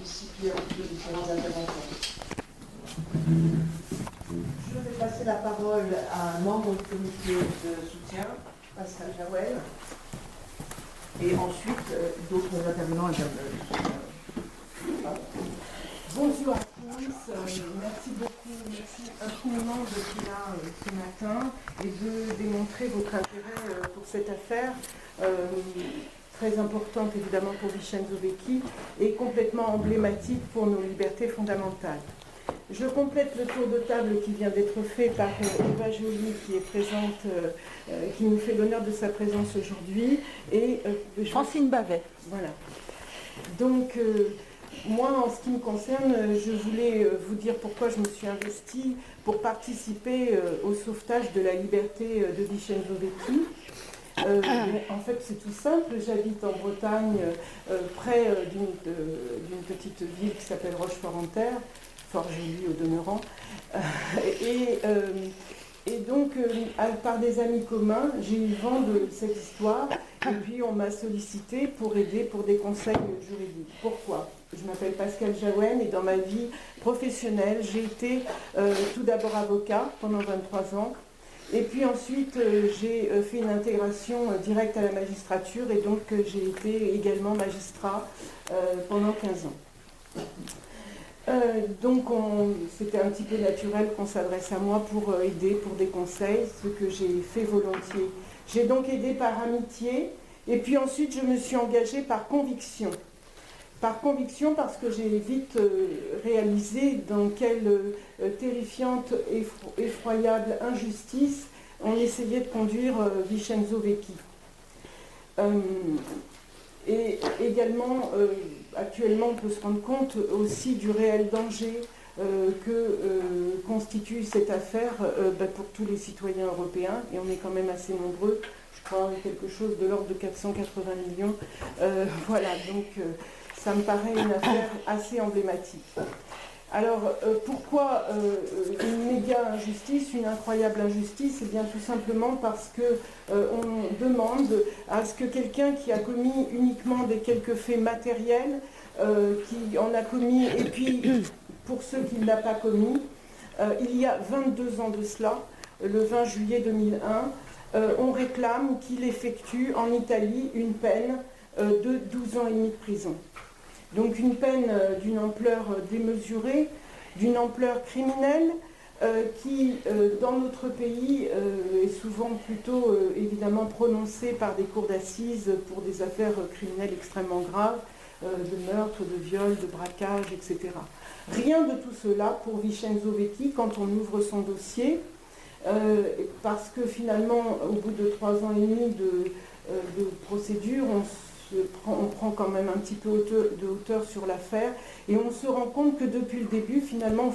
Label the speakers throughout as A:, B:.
A: ici, puis de différents intervenants. Je vais passer la parole à un membre du comité de soutien, Pascal Jawel, et ensuite d'autres intervenants. Bonjour à tous, merci beaucoup, merci infiniment d'être là ce matin et de démontrer votre intérêt pour cette affaire, très importante évidemment pour Vincenzo Vecchi et complètement emblématique pour nos libertés fondamentales. Je complète le tour de table qui vient d'être fait par Eva Joly qui est présente, qui nous fait l'honneur de sa présence aujourd'hui, et
B: Francine Bavet.
A: Voilà. Donc, moi, en ce qui me concerne, je voulais vous dire pourquoi je me suis investie pour participer au sauvetage de la liberté de Vincenzo Vecchi. En fait, c'est tout simple. J'habite en Bretagne, près d'une petite ville qui s'appelle Rochefort-en-Terre, fort jolie au demeurant. Et donc, par des amis communs, j'ai eu vent de cette histoire et puis on m'a sollicité pour aider pour des conseils juridiques. Pourquoi ? Je m'appelle Pascal Jaouen et dans ma vie professionnelle, j'ai été tout d'abord avocat pendant 23 ans et puis ensuite j'ai fait une intégration directe à la magistrature et donc j'ai été également magistrat pendant 15 ans. Donc c'était un petit peu naturel qu'on s'adresse à moi pour aider, pour des conseils, ce que j'ai fait volontiers. J'ai donc aidé par amitié et puis ensuite je me suis engagée par conviction. Par conviction parce que j'ai vite réalisé dans quelle terrifiante, effroyable injustice on essayait de conduire Vincenzo Vecchi. Et également, actuellement, on peut se rendre compte aussi du réel danger que constitue cette affaire pour tous les citoyens européens, et on est quand même assez nombreux, je crois quelque chose de l'ordre de 480 millions. Voilà, donc ça me paraît une affaire assez emblématique. Alors, pourquoi une méga injustice, une incroyable injustice? Eh bien, tout simplement parce que on demande à ce que quelqu'un qui a commis uniquement des quelques faits matériels, qui en a commis, et puis pour ceux qui ne l'ont pas commis, il y a 22 ans de cela, le 20 juillet 2001, on réclame qu'il effectue en Italie une peine de 12 ans et demi de prison. Donc une peine d'une ampleur démesurée, d'une ampleur criminelle, qui, dans notre pays, est souvent plutôt évidemment prononcée par des cours d'assises pour des affaires criminelles extrêmement graves, de meurtre, de viol, de braquage, etc. Rien de tout cela pour Vincenzo Vecchi quand on ouvre son dossier, parce que finalement, au bout de 3 ans et demi de procédure, on prend quand même un petit peu de hauteur sur l'affaire et on se rend compte que depuis le début, finalement,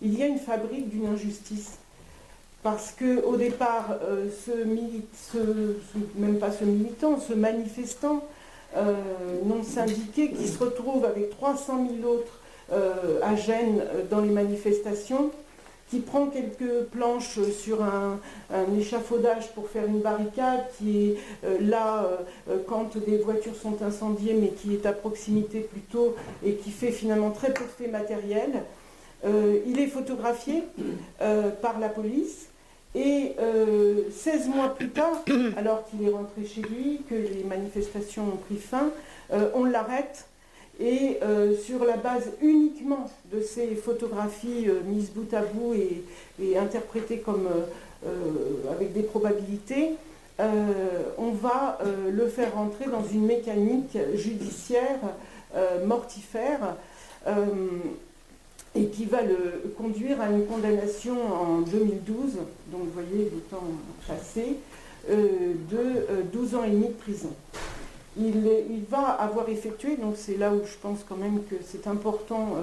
A: il y a une fabrique d'une injustice. Parce qu'au départ, même pas ce militant, ce manifestant non syndiqué qui se retrouve avec 300 000 autres à Gênes dans les manifestations, qui prend quelques planches sur un échafaudage pour faire une barricade, qui est là quand des voitures sont incendiées, mais qui est à proximité plutôt, et qui fait finalement très peu de faits matériels. Il est photographié par la police, et 16 mois plus tard, alors qu'il est rentré chez lui, que les manifestations ont pris fin, on l'arrête. Et sur la base uniquement de ces photographies mises bout à bout et interprétées comme avec des probabilités, on va le faire rentrer dans une mécanique judiciaire mortifère et qui va le conduire à une condamnation en 2012, donc vous voyez le temps passé, de 12 ans et demi de prison. Il va avoir effectué, donc c'est là où je pense quand même que c'est important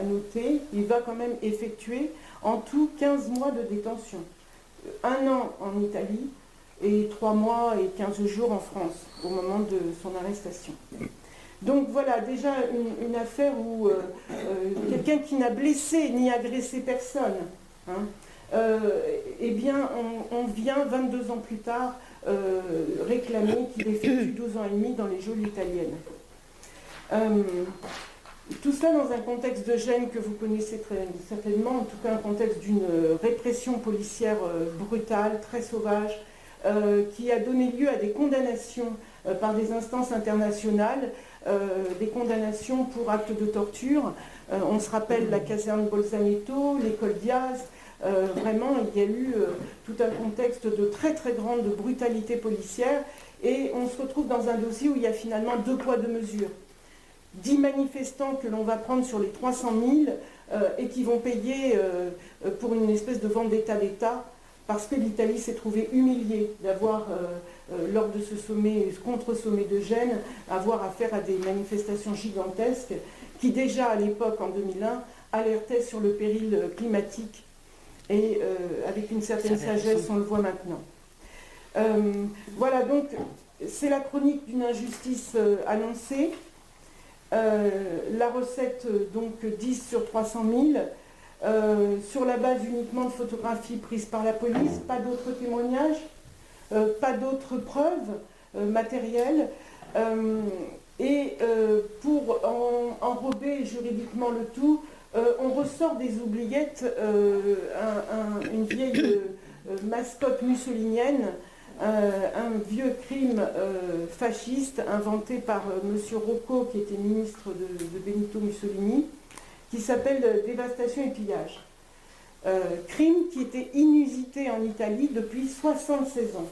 A: à noter, il va quand même effectuer en tout 15 mois de détention. 1 an en Italie et 3 mois et 15 jours en France, au moment de son arrestation. Donc voilà, déjà une affaire où quelqu'un qui n'a blessé ni agressé personne, eh bien on vient 22 ans plus tard réclamer qu'il effectue 12 ans et demi dans les geôles italiennes. Tout ça dans un contexte de gêne que vous connaissez très certainement, en tout cas un contexte d'une répression policière brutale, très sauvage, qui a donné lieu à des condamnations par des instances internationales, des condamnations pour actes de torture. On se rappelle la caserne Bolzaneto, l'école Diaz. Vraiment, il y a eu tout un contexte de très très grande brutalité policière, et on se retrouve dans un dossier où il y a finalement 2 poids 2 mesures. 10 manifestants que l'on va prendre sur les 300 000 et qui vont payer pour une espèce de vendetta d'État, parce que l'Italie s'est trouvée humiliée d'avoir, lors de ce sommet, contre-sommet de Gênes, avoir affaire à des manifestations gigantesques qui déjà à l'époque, en 2001, alertaient sur le péril climatique, et avec une certaine sagesse, on le voit maintenant. Voilà, donc c'est la chronique d'une injustice annoncée. La recette, donc 10 sur 300 000, sur la base uniquement de photographies prises par la police, pas d'autres témoignages, pas d'autres preuves matérielles, et pour enrober juridiquement le tout, on ressort des oubliettes une vieille mascotte mussolinienne, un vieux crime fasciste inventé par M. Rocco, qui était ministre de Benito Mussolini, qui s'appelle dévastation et pillage. Crime qui était inusité en Italie depuis 76 ans.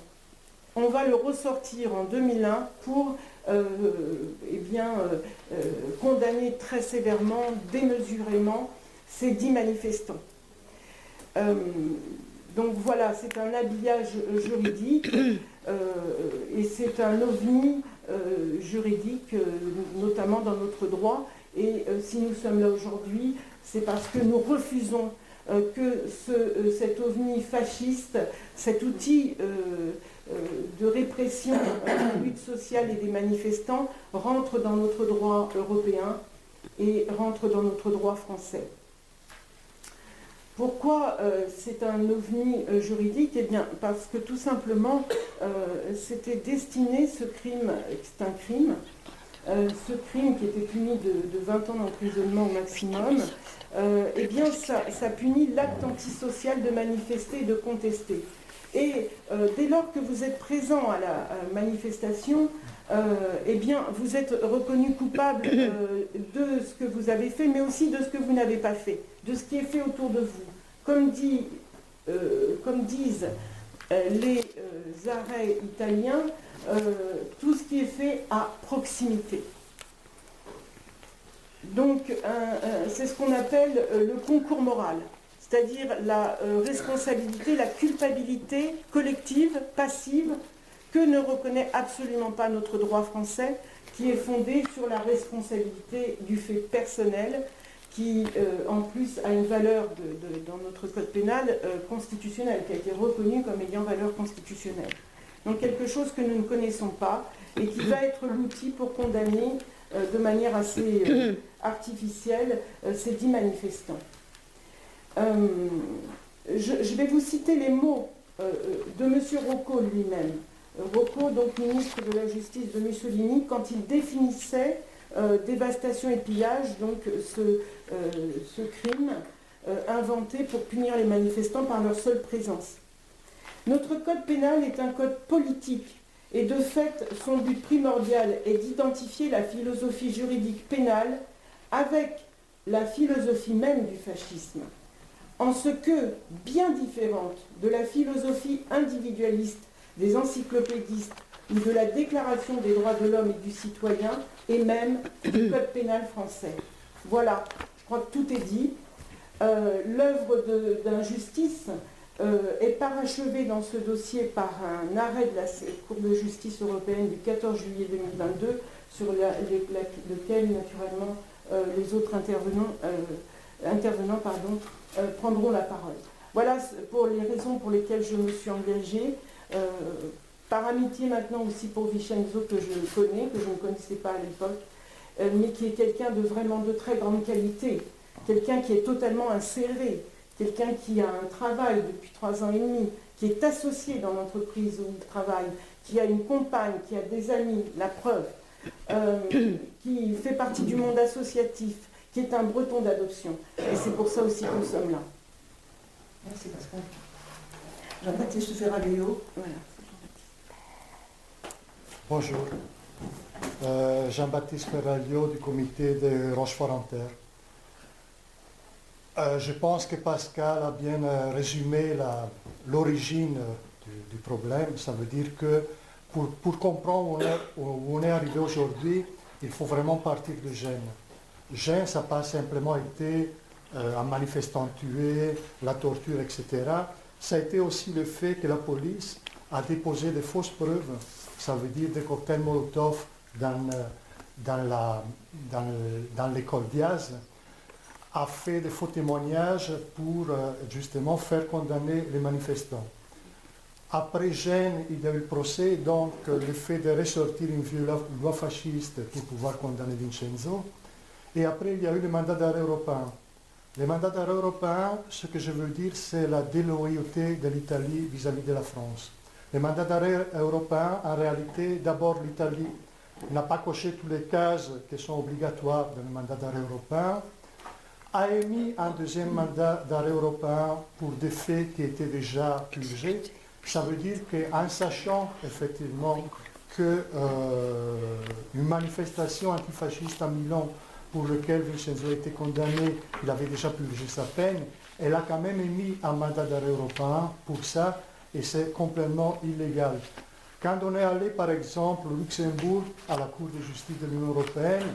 A: On va le ressortir en 2001 pour condamner très sévèrement, démesurément, ces 10 manifestants. Donc voilà, c'est un habillage juridique et c'est un ovni juridique, notamment dans notre droit. Et si nous sommes là aujourd'hui, c'est parce que nous refusons que cet ovni fasciste, cet outil de répression de la lutte sociale et des manifestants, rentre dans notre droit européen et rentre dans notre droit français. Pourquoi c'est un ovni juridique? Eh bien, parce que tout simplement, c'était destiné, ce crime, c'est un crime, ce crime qui était puni de 20 ans d'emprisonnement au maximum, eh bien, ça punit l'acte antisocial de manifester et de contester. Et dès lors que vous êtes présent à la manifestation, eh bien, vous êtes reconnu coupable de ce que vous avez fait, mais aussi de ce que vous n'avez pas fait, de ce qui est fait autour de vous. Comme disent les arrêts italiens, tout ce qui est fait à proximité. Donc, c'est ce qu'on appelle le concours moral, c'est-à-dire la responsabilité, la culpabilité collective, passive, que ne reconnaît absolument pas notre droit français, qui est fondé sur la responsabilité du fait personnel, qui en plus a une valeur dans notre code pénal constitutionnel, qui a été reconnue comme ayant valeur constitutionnelle. Donc quelque chose que nous ne connaissons pas et qui va être l'outil pour condamner de manière assez artificielle ces 10 manifestants. Je vais vous citer les mots de M. Rocco lui-même. Rocco, donc ministre de la Justice de Mussolini, quand il définissait dévastation et pillage, donc ce crime inventé pour punir les manifestants par leur seule présence. Notre code pénal est un code politique et de fait, son but primordial est d'identifier la philosophie juridique pénale avec la philosophie même du fascisme, en ce que, bien différente de la philosophie individualiste des encyclopédistes ou de la Déclaration des droits de l'homme et du citoyen, et même du Code pénal français. Voilà, je crois que tout est dit. L'œuvre d'injustice est parachevée dans ce dossier par un arrêt de la Cour de justice européenne du 14 juillet 2022, sur lequel, naturellement, les autres intervenants prendront la parole. Voilà pour les raisons pour lesquelles je me suis engagée. Par amitié maintenant aussi pour Vincenzo, que je connais, que je ne connaissais pas à l'époque, mais qui est quelqu'un de vraiment de très grande qualité, quelqu'un qui est totalement inséré, quelqu'un qui a un travail depuis 3 ans et demi, qui est associé dans l'entreprise où il travaille, qui a une compagne, qui a des amis, la preuve. qui fait partie du monde associatif, qui est un breton d'adoption. Et c'est pour ça aussi que nous sommes là.
B: Merci Pascal. Jean-Baptiste Ferraglio.
A: Voilà.
C: Bonjour. Jean-Baptiste Ferraglio du comité de Rochefort-en-Terre. Je pense que Pascal a bien résumé l'origine du problème. Ça veut dire que pour comprendre où on est arrivé aujourd'hui, il faut vraiment partir de Gênes. Gênes, ça n'a pas simplement été un manifestant tué, la torture, etc. Ça a été aussi le fait que la police a déposé des fausses preuves, ça veut dire des cocktails Molotov dans l'école Diaz, a fait des faux témoignages pour justement faire condamner les manifestants. Après Gênes, il y a eu le procès, donc le fait de ressortir une vieille loi fasciste pour pouvoir condamner Vincenzo. Et après, il y a eu le mandat d'arrêt européen. Le mandat d'arrêt européen, ce que je veux dire, c'est la déloyauté de l'Italie vis-à-vis de la France. Le mandat d'arrêt européen, en réalité, d'abord l'Italie n'a pas coché toutes les cases qui sont obligatoires dans le mandat d'arrêt européen, a émis un deuxième mandat d'arrêt européen pour des faits qui étaient déjà purgés. Ça veut dire qu'en sachant effectivement qu'une manifestation antifasciste à Milan pour laquelle Vincenzo a été condamné, il avait déjà purgé sa peine, elle a quand même émis un mandat d'arrêt européen pour ça, et c'est complètement illégal. Quand on est allé par exemple au Luxembourg, à la Cour de justice de l'Union européenne,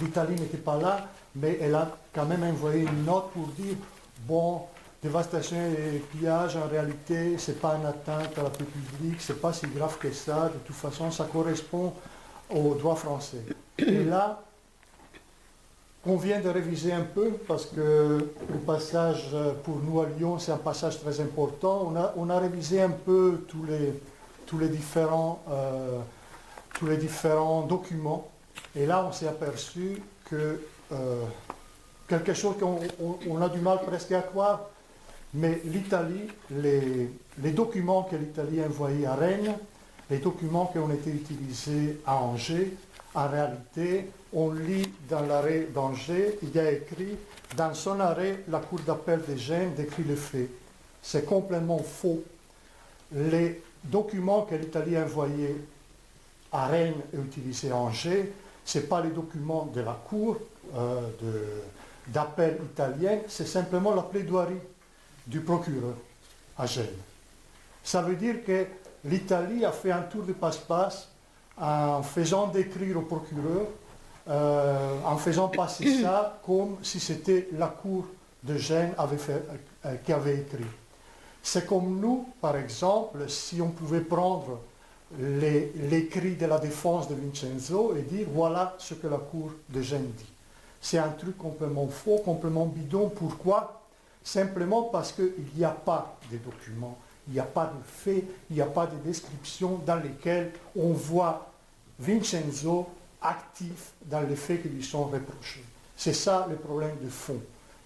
C: l'Italie n'était pas là, mais elle a quand même envoyé une note pour dire, bon, dévastation et pillage, en réalité, ce n'est pas une atteinte à la paix publique, ce n'est pas si grave que ça, de toute façon, ça correspond au droit français. Et là, on vient de réviser un peu, parce que le passage pour nous à Lyon, c'est un passage très important. On a révisé un peu tous les différents documents, et là, on s'est aperçu que quelque chose qu'on a du mal presque à croire, mais l'Italie, les documents que l'Italie a envoyés à Rennes, les documents qui ont été utilisés à Angers, en réalité, on lit dans l'arrêt d'Angers, il y a écrit, dans son arrêt, la Cour d'appel de Gênes décrit le fait. C'est complètement faux. Les documents que l'Italie a envoyés à Rennes et utilisés à Angers, ce n'est pas les documents de la Cour d'appel italienne, c'est simplement la plaidoirie du procureur à Gênes. Ça veut dire que l'Italie a fait un tour de passe-passe en faisant décrire au procureur, en faisant passer ça comme si c'était la Cour de Gênes qui avait écrit. C'est comme nous, par exemple, si on pouvait prendre l'écrit de la défense de Vincenzo et dire voilà ce que la Cour de Gênes dit. C'est un truc complètement faux, complètement bidon. Pourquoi ? Simplement parce qu'il n'y a pas de documents, il n'y a pas de faits, il n'y a pas de descriptions dans lesquelles on voit Vincenzo actif dans les faits qui lui sont reprochés. C'est ça le problème de fond.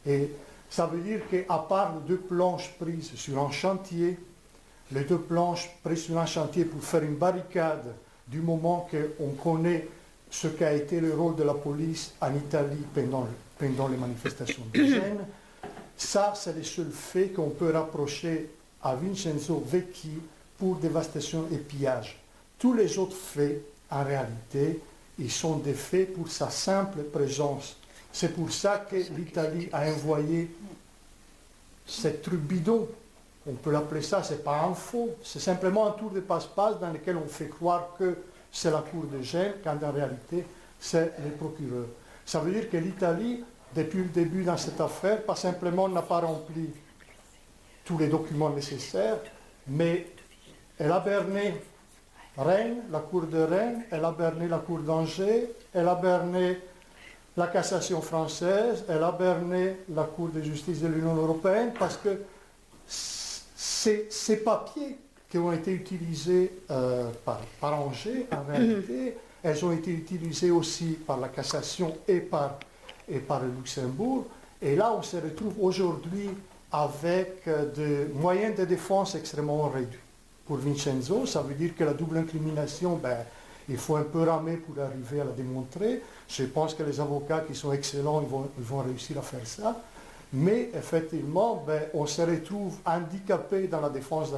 C: Et ça veut dire qu'à part les deux planches prises sur un chantier, les deux planches prises sur un chantier pour faire une barricade du moment qu'on connaît ce qu'a été le rôle de la police en Italie pendant les manifestations de Gênes, ça c'est le seul fait qu'on peut rapprocher à Vincenzo Vecchi pour dévastation et pillage. Tous les autres faits, en réalité, ils sont des faits pour sa simple présence. C'est pour ça que l'Italie a envoyé cette truc bidon. On peut l'appeler ça, c'est pas un faux, c'est simplement un tour de passe-passe dans lequel on fait croire que c'est la Cour de Gênes, quand en réalité, c'est le procureur. Ça veut dire que l'Italie, depuis le début dans cette affaire, pas simplement n'a pas rempli tous les documents nécessaires, mais elle a berné Rennes, la Cour de Rennes, elle a berné la Cour d'Angers, elle a berné la cassation française, elle a berné la Cour de justice de l'Union européenne, parce que ces papiers qui ont été utilisés par Angers, en réalité, elles ont été utilisées aussi par la cassation et par le Luxembourg. Et là, on se retrouve aujourd'hui avec des moyens de défense extrêmement réduits. Pour Vincenzo, ça veut dire que la double incrimination, Il faut un peu ramer pour arriver à la démontrer. Je pense que les avocats qui sont excellents, ils vont réussir à faire ça. Mais effectivement, on se retrouve handicapé dans la défense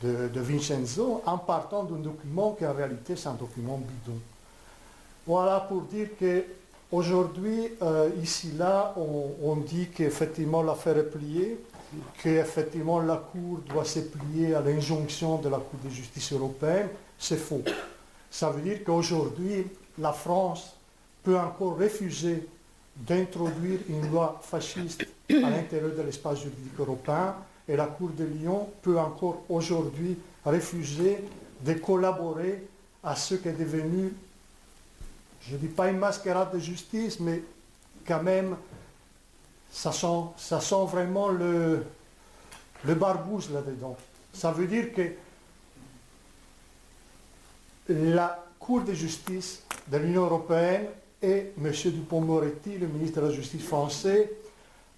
C: de Vincenzo en partant d'un document qui en réalité c'est un document bidon. Voilà pour dire qu'aujourd'hui, ici, là, on dit qu'effectivement l'affaire est pliée, qu'effectivement la Cour doit se plier à l'injonction de la Cour de justice européenne. C'est faux. Ça veut dire qu'aujourd'hui, la France peut encore refuser d'introduire une loi fasciste à l'intérieur de l'espace juridique européen et la Cour de Lyon peut encore aujourd'hui refuser de collaborer à ce qui est devenu, je ne dis pas une mascarade de justice, mais quand même, ça sent vraiment le barbouze là-dedans. Ça veut dire que la Cour de justice de l'Union européenne et M. Dupond-Moretti, le ministre de la Justice français,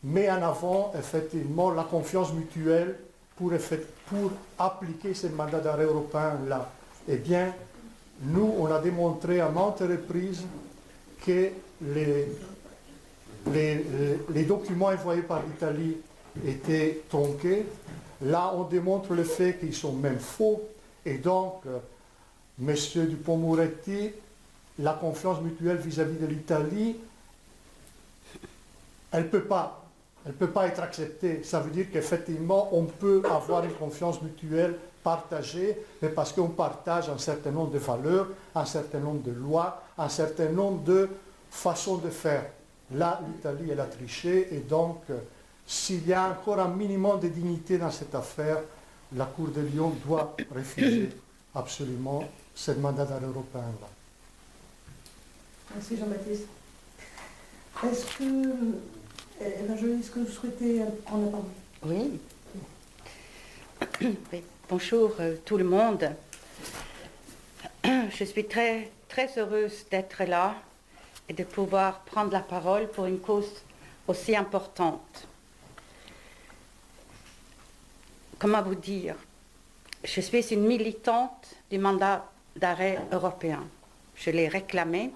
C: met en avant effectivement la confiance mutuelle pour appliquer ce mandat d'arrêt européen-là. Eh bien, nous, on a démontré à maintes reprises que les documents envoyés par l'Italie étaient tronqués. Là, on démontre le fait qu'ils sont même faux. Et donc, M. Dupond-Moretti, la confiance mutuelle vis-à-vis de l'Italie, elle ne peut pas être acceptée. Ça veut dire qu'effectivement, on peut avoir une confiance mutuelle partagée, mais parce qu'on partage un certain nombre de valeurs, un certain nombre de lois, un certain nombre de façons de faire. Là, l'Italie, elle a triché, et donc, s'il y a encore un minimum de dignité dans cette affaire, la Cour de Lyon doit refuser absolument ce mandat d'arrêt européen-là.
B: Merci Jean-Baptiste. Est-ce que, Eva Joly, est-ce que vous souhaitez prendre la parole?
D: Oui. Oui. Bonjour tout le monde. Je suis très, très heureuse d'être là et de pouvoir prendre la parole pour une cause aussi importante. Comment vous dire? Je suis une militante du mandat d'arrêt européen. Je l'ai réclamé.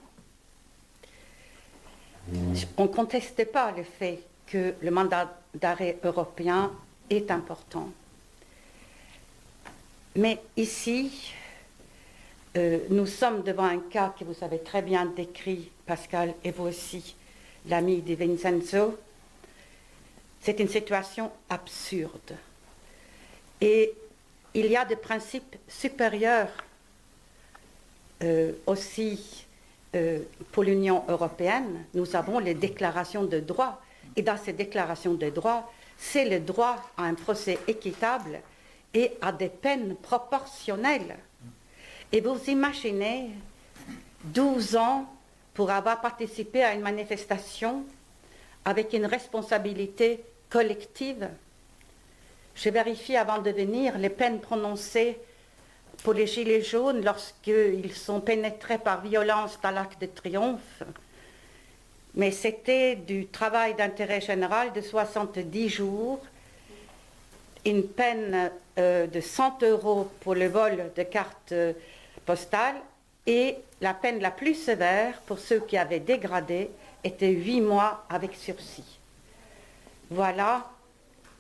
D: On ne conteste pas le fait que le mandat d'arrêt européen est important. Mais ici, nous sommes devant un cas que vous avez très bien décrit, Pascal, et vous aussi, l'ami de Vincenzo. C'est une situation absurde. Et il y a des principes supérieurs aussi pour l'Union européenne. Nous avons les déclarations de droit. Et dans ces déclarations de droit, c'est le droit à un procès équitable et à des peines proportionnelles. Et vous imaginez 12 ans pour avoir participé à une manifestation avec une responsabilité collective. Je vérifie avant de venir les peines prononcées pour les Gilets jaunes lorsqu'ils sont pénétrés par violence dans l'Arc de Triomphe. Mais c'était du travail d'intérêt général de 70 jours, une peine de 100 € pour le vol de cartes postales et la peine la plus sévère pour ceux qui avaient dégradé était 8 mois avec sursis. Voilà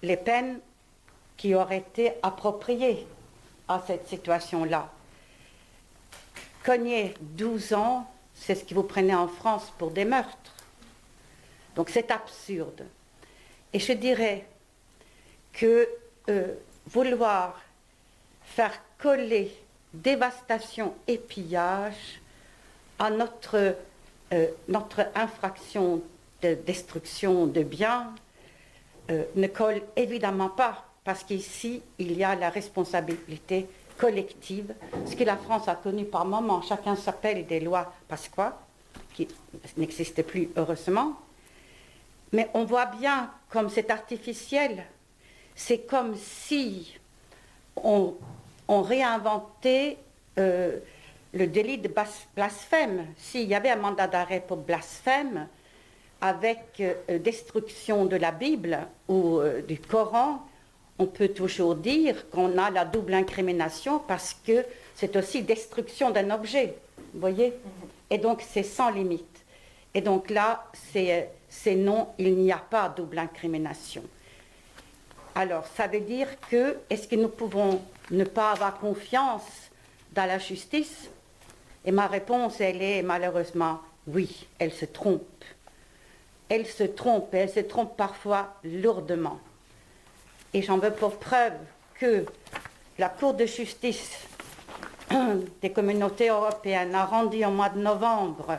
D: les peines qui auraient été appropriées à cette situation-là. Cogner 12 ans, c'est ce que vous prenez en France pour des meurtres. Donc c'est absurde. Et je dirais que vouloir faire coller dévastation et pillage à notre infraction de destruction de biens ne colle évidemment pas, parce qu'ici, il y a la responsabilité collective, ce que la France a connu par moments. Chacun s'appelle des lois Pasqua, qui n'existent plus heureusement. Mais on voit bien comme c'est artificiel. C'est comme si on réinventait le délit de blasphème. S'il y avait un mandat d'arrêt pour blasphème, avec destruction de la Bible ou du Coran, on peut toujours dire qu'on a la double incrimination parce que c'est aussi destruction d'un objet, vous voyez? Et donc c'est sans limite. Et donc là, c'est non, il n'y a pas double incrimination. Alors, ça veut dire que, est-ce que nous pouvons ne pas avoir confiance dans la justice? Et ma réponse, elle est malheureusement oui, elle se trompe. Elle se trompe, et elle se trompe parfois lourdement. Et j'en veux pour preuve que la Cour de justice des communautés européennes a rendu au mois de novembre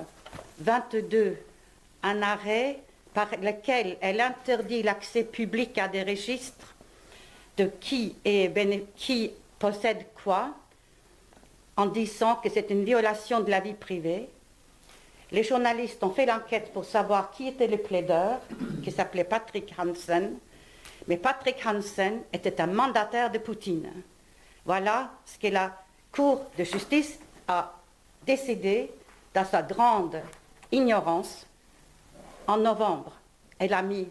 D: 22 un arrêt par lequel elle interdit l'accès public à des registres de qui possède quoi, en disant que c'est une violation de la vie privée. Les journalistes ont fait l'enquête pour savoir qui était le plaideur, qui s'appelait Patrick Hansen. Mais Patrick Hansen était un mandataire de Poutine. Voilà ce que la Cour de justice a décidé dans sa grande ignorance en novembre. Elle a mis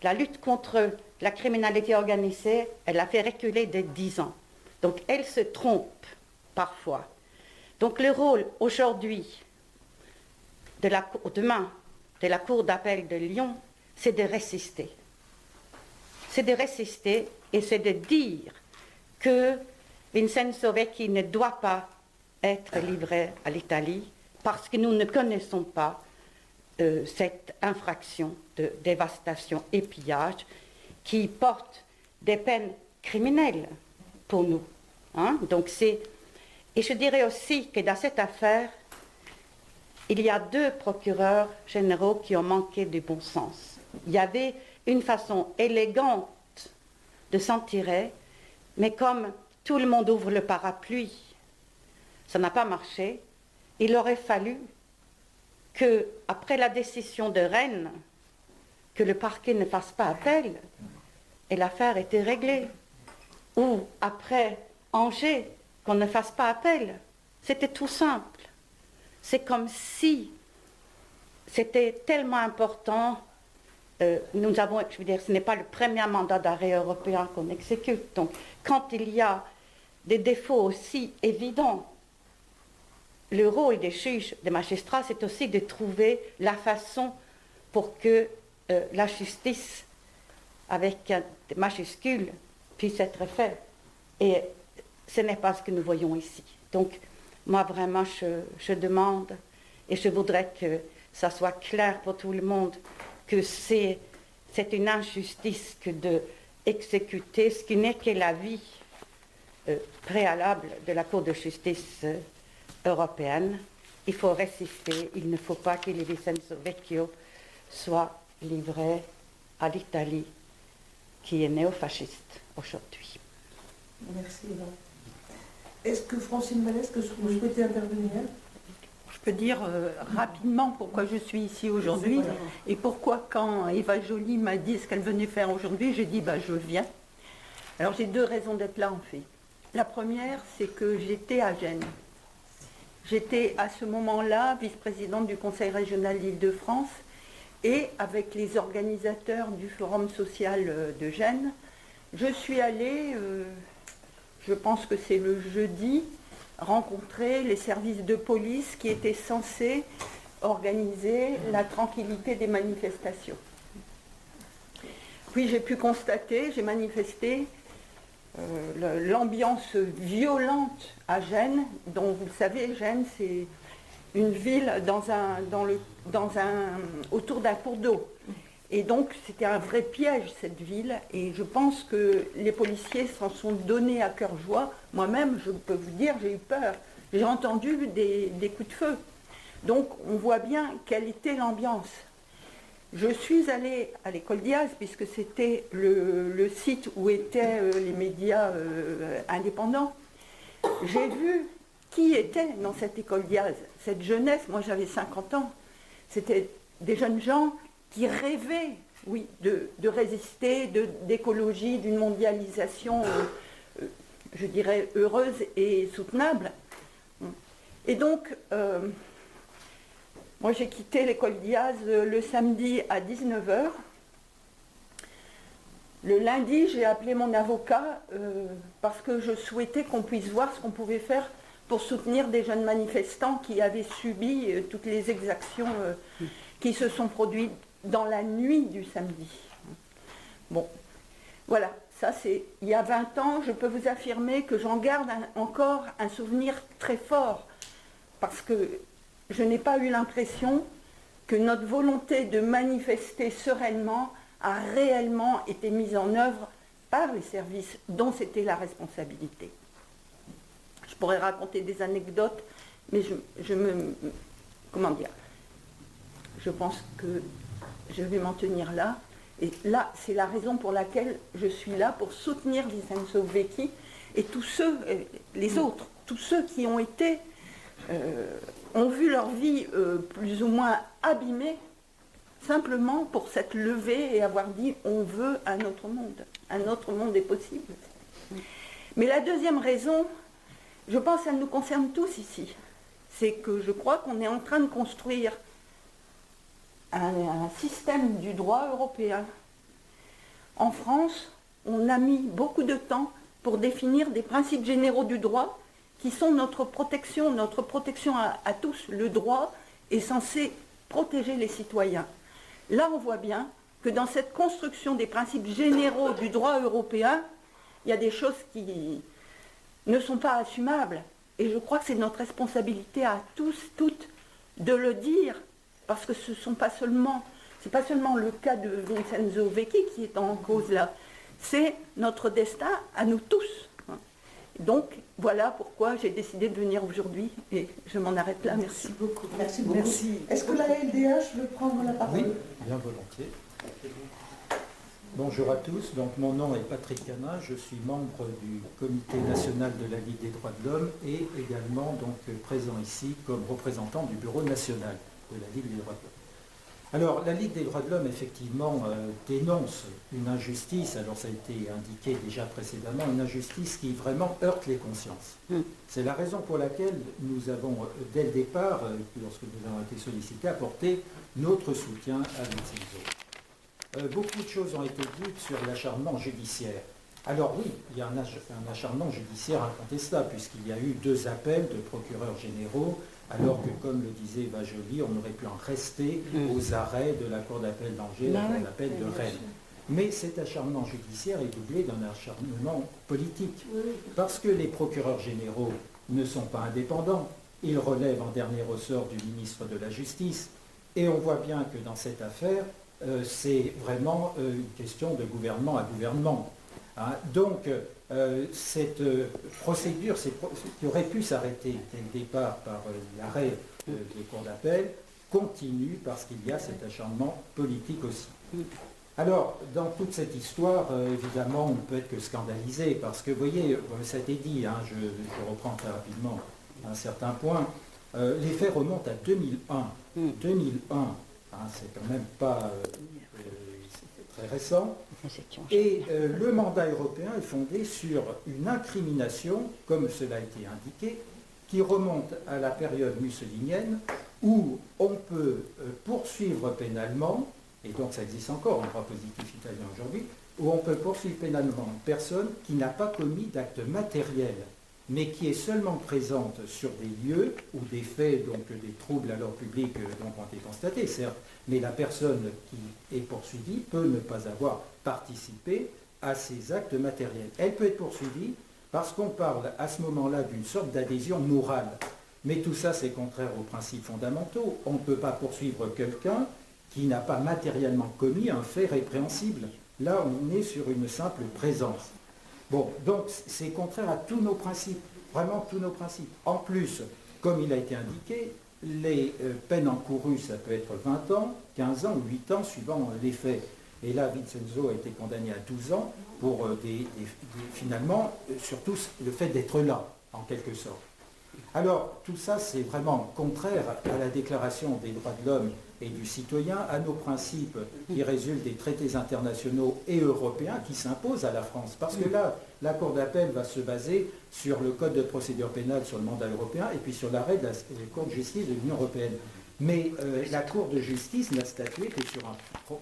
D: la lutte contre la criminalité organisée, elle l'a fait reculer de 10 ans. Donc elle se trompe parfois. Donc le rôle aujourd'hui, demain, de la Cour d'appel de Lyon, c'est de résister. C'est de résister et c'est de dire que Vincenzo Vecchi ne doit pas être livré à l'Italie parce que nous ne connaissons pas cette infraction de dévastation et pillage qui porte des peines criminelles pour nous. Hein? Donc et je dirais aussi que dans cette affaire, il y a 2 procureurs généraux qui ont manqué du bon sens. Il y avait une façon élégante de s'en tirer, mais comme tout le monde ouvre le parapluie, ça n'a pas marché. Il aurait fallu que, après la décision de Rennes, que le parquet ne fasse pas appel et l'affaire était réglée. Ou après Angers, qu'on ne fasse pas appel. C'était tout simple. C'est comme si c'était tellement important. Nous avons, je veux dire, ce n'est pas le premier mandat d'arrêt européen qu'on exécute. Donc, quand il y a des défauts aussi évidents, le rôle des juges, des magistrats, c'est aussi de trouver la façon pour que la justice, avec un majuscule, puisse être faite. Et ce n'est pas ce que nous voyons ici. Donc, moi, vraiment, je demande, et je voudrais que ça soit clair pour tout le monde, que c'est une injustice que de exécuter ce qui n'est que l'avis préalable de la Cour de justice européenne. Il faut résister, il ne faut pas que les Vincenzo Vecchio soient livrés à l'Italie, qui est néofasciste aujourd'hui.
B: Merci, Eva. Est-ce que Francine Vallès, que vous souhaitez intervenir?
E: Je peux dire rapidement pourquoi je suis ici aujourd'hui et pourquoi quand Eva Joly m'a dit ce qu'elle venait faire aujourd'hui, j'ai dit je viens. Alors j'ai 2 raisons d'être là en fait. La première, c'est que j'étais à Gênes. J'étais à ce moment-là vice-présidente du Conseil régional d'Île-de-France et avec les organisateurs du Forum social de Gênes, je suis allée, je pense que c'est le jeudi, rencontrer les services de police qui étaient censés organiser la tranquillité des manifestations. Puis j'ai pu constater, j'ai manifesté l'ambiance violente à Gênes, dont vous le savez, Gênes c'est une ville autour d'un cours d'eau. Et donc c'était un vrai piège cette ville, et je pense que les policiers s'en sont donnés à cœur joie. Moi-même, je peux vous dire, j'ai eu peur. J'ai entendu des coups de feu. Donc on voit bien quelle était l'ambiance. Je suis allée à l'école Diaz, puisque c'était le site où étaient les médias indépendants. J'ai vu qui était dans cette école Diaz. Cette jeunesse, moi j'avais 50 ans, c'était des jeunes gens qui rêvaient, oui, de résister, d'écologie, d'une mondialisation, je dirais, heureuse et soutenable. Et donc, moi j'ai quitté l'école Diaz le samedi à 19h. Le lundi, j'ai appelé mon avocat parce que je souhaitais qu'on puisse voir ce qu'on pouvait faire pour soutenir des jeunes manifestants qui avaient subi toutes les exactions qui se sont produites dans la nuit du samedi. Bon, voilà, ça c'est il y a 20 ans, je peux vous affirmer que j'en garde encore un souvenir très fort, parce que je n'ai pas eu l'impression que notre volonté de manifester sereinement a réellement été mise en œuvre par les services dont c'était la responsabilité. Je pourrais raconter des anecdotes, mais comment dire, je pense que je vais m'en tenir là. Et là, c'est la raison pour laquelle je suis là, pour soutenir Vincenzo Vecchi et tous ceux, les autres, tous ceux qui ont été, ont vu leur vie plus ou moins abîmée, simplement pour s'être levés et avoir dit on veut un autre monde est possible. Mais la deuxième raison, je pense qu'elle nous concerne tous ici, c'est que je crois qu'on est en train de construire un système du droit européen. En France, on a mis beaucoup de temps pour définir des principes généraux du droit qui sont notre protection à tous. Le droit est censé protéger les citoyens. Là, on voit bien que dans cette construction des principes généraux du droit européen, il y a des choses qui ne sont pas assumables. Et je crois que c'est notre responsabilité à tous, toutes, de le dire, parce que ce n'est pas seulement le cas de Vincenzo Vecchi qui est en cause là, c'est notre destin à nous tous. Donc, voilà pourquoi j'ai décidé de venir aujourd'hui, et je m'en arrête là. Merci beaucoup.
B: Merci beaucoup.
A: Merci.
B: Est-ce que la LDH veut prendre la parole?
F: Oui, bien volontiers. Bonjour à tous, donc mon nom est Patrick Cana, je suis membre du Comité national de la Ligue des droits de l'homme et également donc présent ici comme représentant du Bureau national de la Ligue des droits de l'homme. Alors, la Ligue des droits de l'homme, effectivement, dénonce une injustice, alors ça a été indiqué déjà précédemment, une injustice qui vraiment heurte les consciences. C'est la raison pour laquelle nous avons, dès le départ, lorsque nous avons été sollicités, apporté notre soutien à Vincenzo. Beaucoup de choses ont été dites sur l'acharnement judiciaire. Alors oui, il y a un acharnement judiciaire incontestable, puisqu'il y a eu 2 appels de procureurs généraux, alors que, comme le disait Eva Joly, on aurait pu en rester aux arrêts de la Cour d'appel d'Angers, la Cour d'appel de Rennes. Mais cet acharnement judiciaire est doublé d'un acharnement politique, parce que les procureurs généraux ne sont pas indépendants, ils relèvent en dernier ressort du ministre de la Justice, et on voit bien que dans cette affaire, c'est vraiment une question de gouvernement à gouvernement. Donc, cette procédure qui aurait pu s'arrêter dès le départ par l'arrêt des cours d'appel continue parce qu'il y a cet acharnement politique aussi. Alors, dans toute cette histoire, évidemment, on ne peut être que scandalisé parce que, vous voyez, ça a été dit, je reprends très rapidement un certain point, les faits remontent à 2001. 2001, c'est quand même pas très récent. Et le mandat européen est fondé sur une incrimination, comme cela a été indiqué, qui remonte à la période mussolinienne, où on peut poursuivre pénalement, et donc ça existe encore en droit positif italien aujourd'hui, où on peut poursuivre pénalement une personne qui n'a pas commis d'acte matériel, mais qui est seulement présente sur des lieux où des faits, donc des troubles à l'ordre public donc, ont été constatés, certes, mais la personne qui est poursuivie peut ne pas avoir participé à ces actes matériels. Elle peut être poursuivie parce qu'on parle à ce moment-là d'une sorte d'adhésion morale. Mais tout ça, c'est contraire aux principes fondamentaux. On ne peut pas poursuivre quelqu'un qui n'a pas matériellement commis un fait répréhensible. Là, on est sur une simple présence. Bon, donc c'est contraire à tous nos principes, vraiment tous nos principes. En plus, comme il a été indiqué, les peines encourues, ça peut être 20 ans, 15 ans ou 8 ans, suivant les faits. Et là, Vincenzo a été condamné à 12 ans pour finalement, surtout le fait d'être là, en quelque sorte. Alors, tout ça, c'est vraiment contraire à la Déclaration des droits de l'homme et du citoyen, à nos principes qui résultent des traités internationaux et européens qui s'imposent à la France. Parce que là, la Cour d'appel va se baser sur le Code de procédure pénale, sur le mandat européen, et puis sur l'arrêt de la Cour de justice de l'Union européenne. Mais la Cour de justice n'a statué que sur un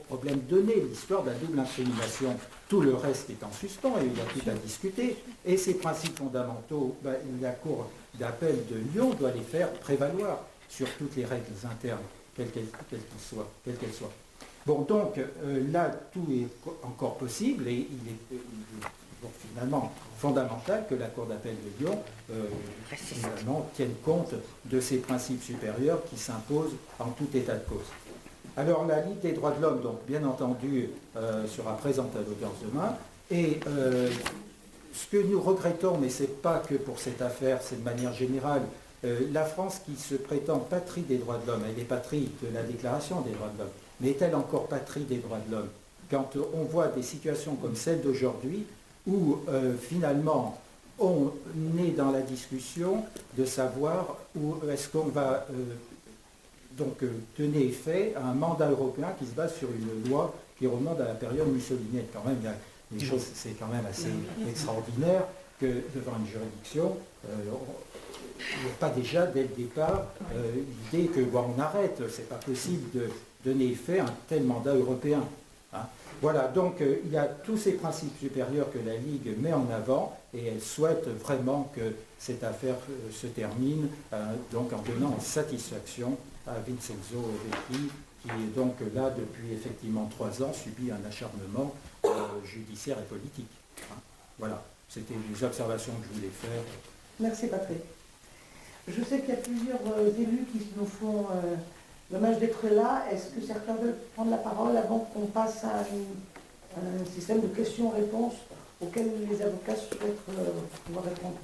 F: problème donné, l'histoire de la double incrimination. Tout le reste est en suspens et il y a tout à discuter. Et ces principes fondamentaux, la Cour d'appel de Lyon doit les faire prévaloir sur toutes les règles internes, quelles qu'elles soient. Bon, donc là, tout est encore possible et il est finalement fondamental que la Cour d'appel de Lyon finalement tienne compte de ces principes supérieurs qui s'imposent en tout état de cause. Alors la Ligue des droits de l'homme, donc bien entendu, sera présente à l'audience demain et ce que nous regrettons, mais ce n'est pas que pour cette affaire, c'est de manière générale, la France qui se prétend patrie des droits de l'homme, elle est patrie de la Déclaration des droits de l'homme, mais est-elle encore patrie des droits de l'homme? Quand on voit des situations comme celle d'aujourd'hui, où finalement on est dans la discussion de savoir où est-ce qu'on va donner effet à un mandat européen qui se base sur une loi qui remonte à la période mussolinienne. Quand même, les choses, c'est quand même assez extraordinaire que devant une juridiction, il n'y a pas déjà dès le départ l'idée que on arrête, c'est pas possible de donner effet à un tel mandat européen. Hein. Voilà, donc il y a tous ces principes supérieurs que la Ligue met en avant et elle souhaite vraiment que cette affaire se termine donc en donnant satisfaction à Vincenzo Vecchi qui est donc là depuis effectivement 3 ans, subit un acharnement judiciaire et politique. Hein. Voilà, c'était les observations que je voulais faire.
B: Merci Patrick. Je sais qu'il y a plusieurs élus qui nous font l'hommage d'être là. Est-ce que certains veulent prendre la parole avant qu'on passe à un système de questions-réponses auxquelles les avocats souhaitent pouvoir répondre?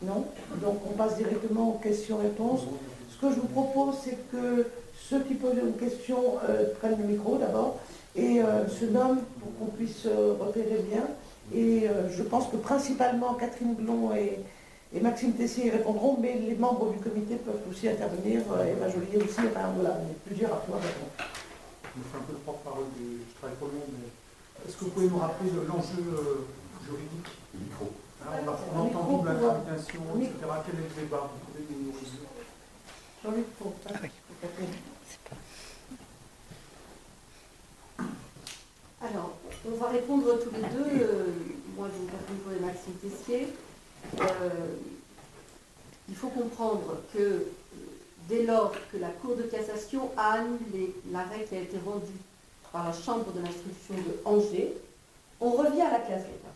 B: Non? Donc on passe directement aux questions-réponses. Ce que je vous propose, c'est que ceux qui posent une question prennent le micro d'abord et se nomment pour qu'on puisse repérer bien. Et je pense que principalement Catherine Blond et Maxime Tessier y répondront, mais les membres du comité peuvent aussi intervenir, Emma Joliet aussi, enfin voilà, on est plusieurs à pouvoir répondre.
C: Je me fais un peu de porte-parole, je travaille pour le monde, mais est-ce que vous pouvez nous rappeler l'enjeu juridique? Micro. On entend double incrimination, etc. Quel est le débat? Vous pouvez nous résumer?
B: Jean-Luc, pour Catherine.
G: Alors, on va répondre tous les deux. Moi, je vais répondre à Maxime Tessier. Il faut comprendre que dès lors que la Cour de cassation a annulé l'arrêt qui a été rendu par la Chambre de l'instruction de Angers, on revient à la classe d'État.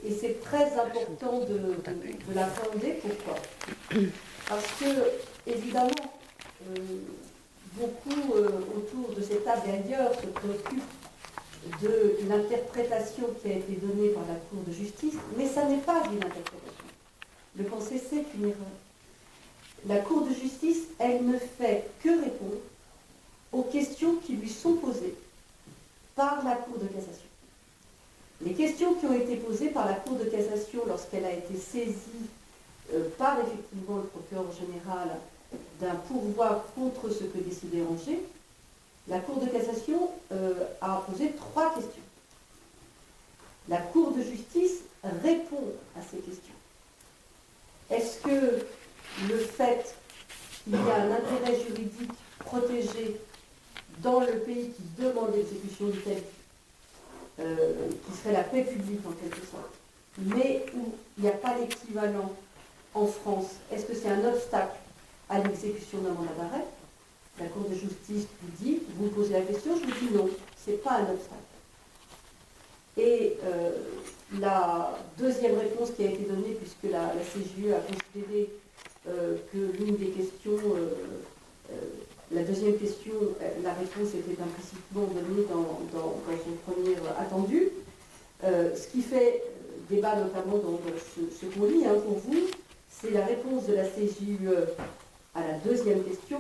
G: Et c'est très important de l'appréhender. Pourquoi? Parce que, évidemment, beaucoup autour de cette table et ailleurs se préoccupent de l'interprétation qui a été donnée par la Cour de justice, mais ça n'est pas une interprétation. Le penser, c'est une erreur. La Cour de justice, elle ne fait que répondre aux questions qui lui sont posées par la Cour de cassation. Les questions qui ont été posées par la Cour de cassation lorsqu'elle a été saisie par effectivement le procureur général d'un pourvoi contre ce que décidait Angers, la Cour de cassation a posé 3 questions. La Cour de justice répond à ces questions. Est-ce que le fait qu'il y a un intérêt juridique protégé dans le pays qui demande l'exécution du texte, qui serait la paix publique en quelque sorte, mais où il n'y a pas l'équivalent en France, est-ce que c'est un obstacle à l'exécution d'un mandat d'arrêt? La Cour de justice vous dit, vous me posez la question, je vous dis non, ce n'est pas un obstacle. Et la deuxième réponse qui a été donnée, puisque la CJE a considéré que l'une des questions, la deuxième question, la réponse était implicitement donnée dans son premier attendu, ce qui fait débat notamment dans ce qu'on lit pour vous, c'est la réponse de la CJE à la deuxième question.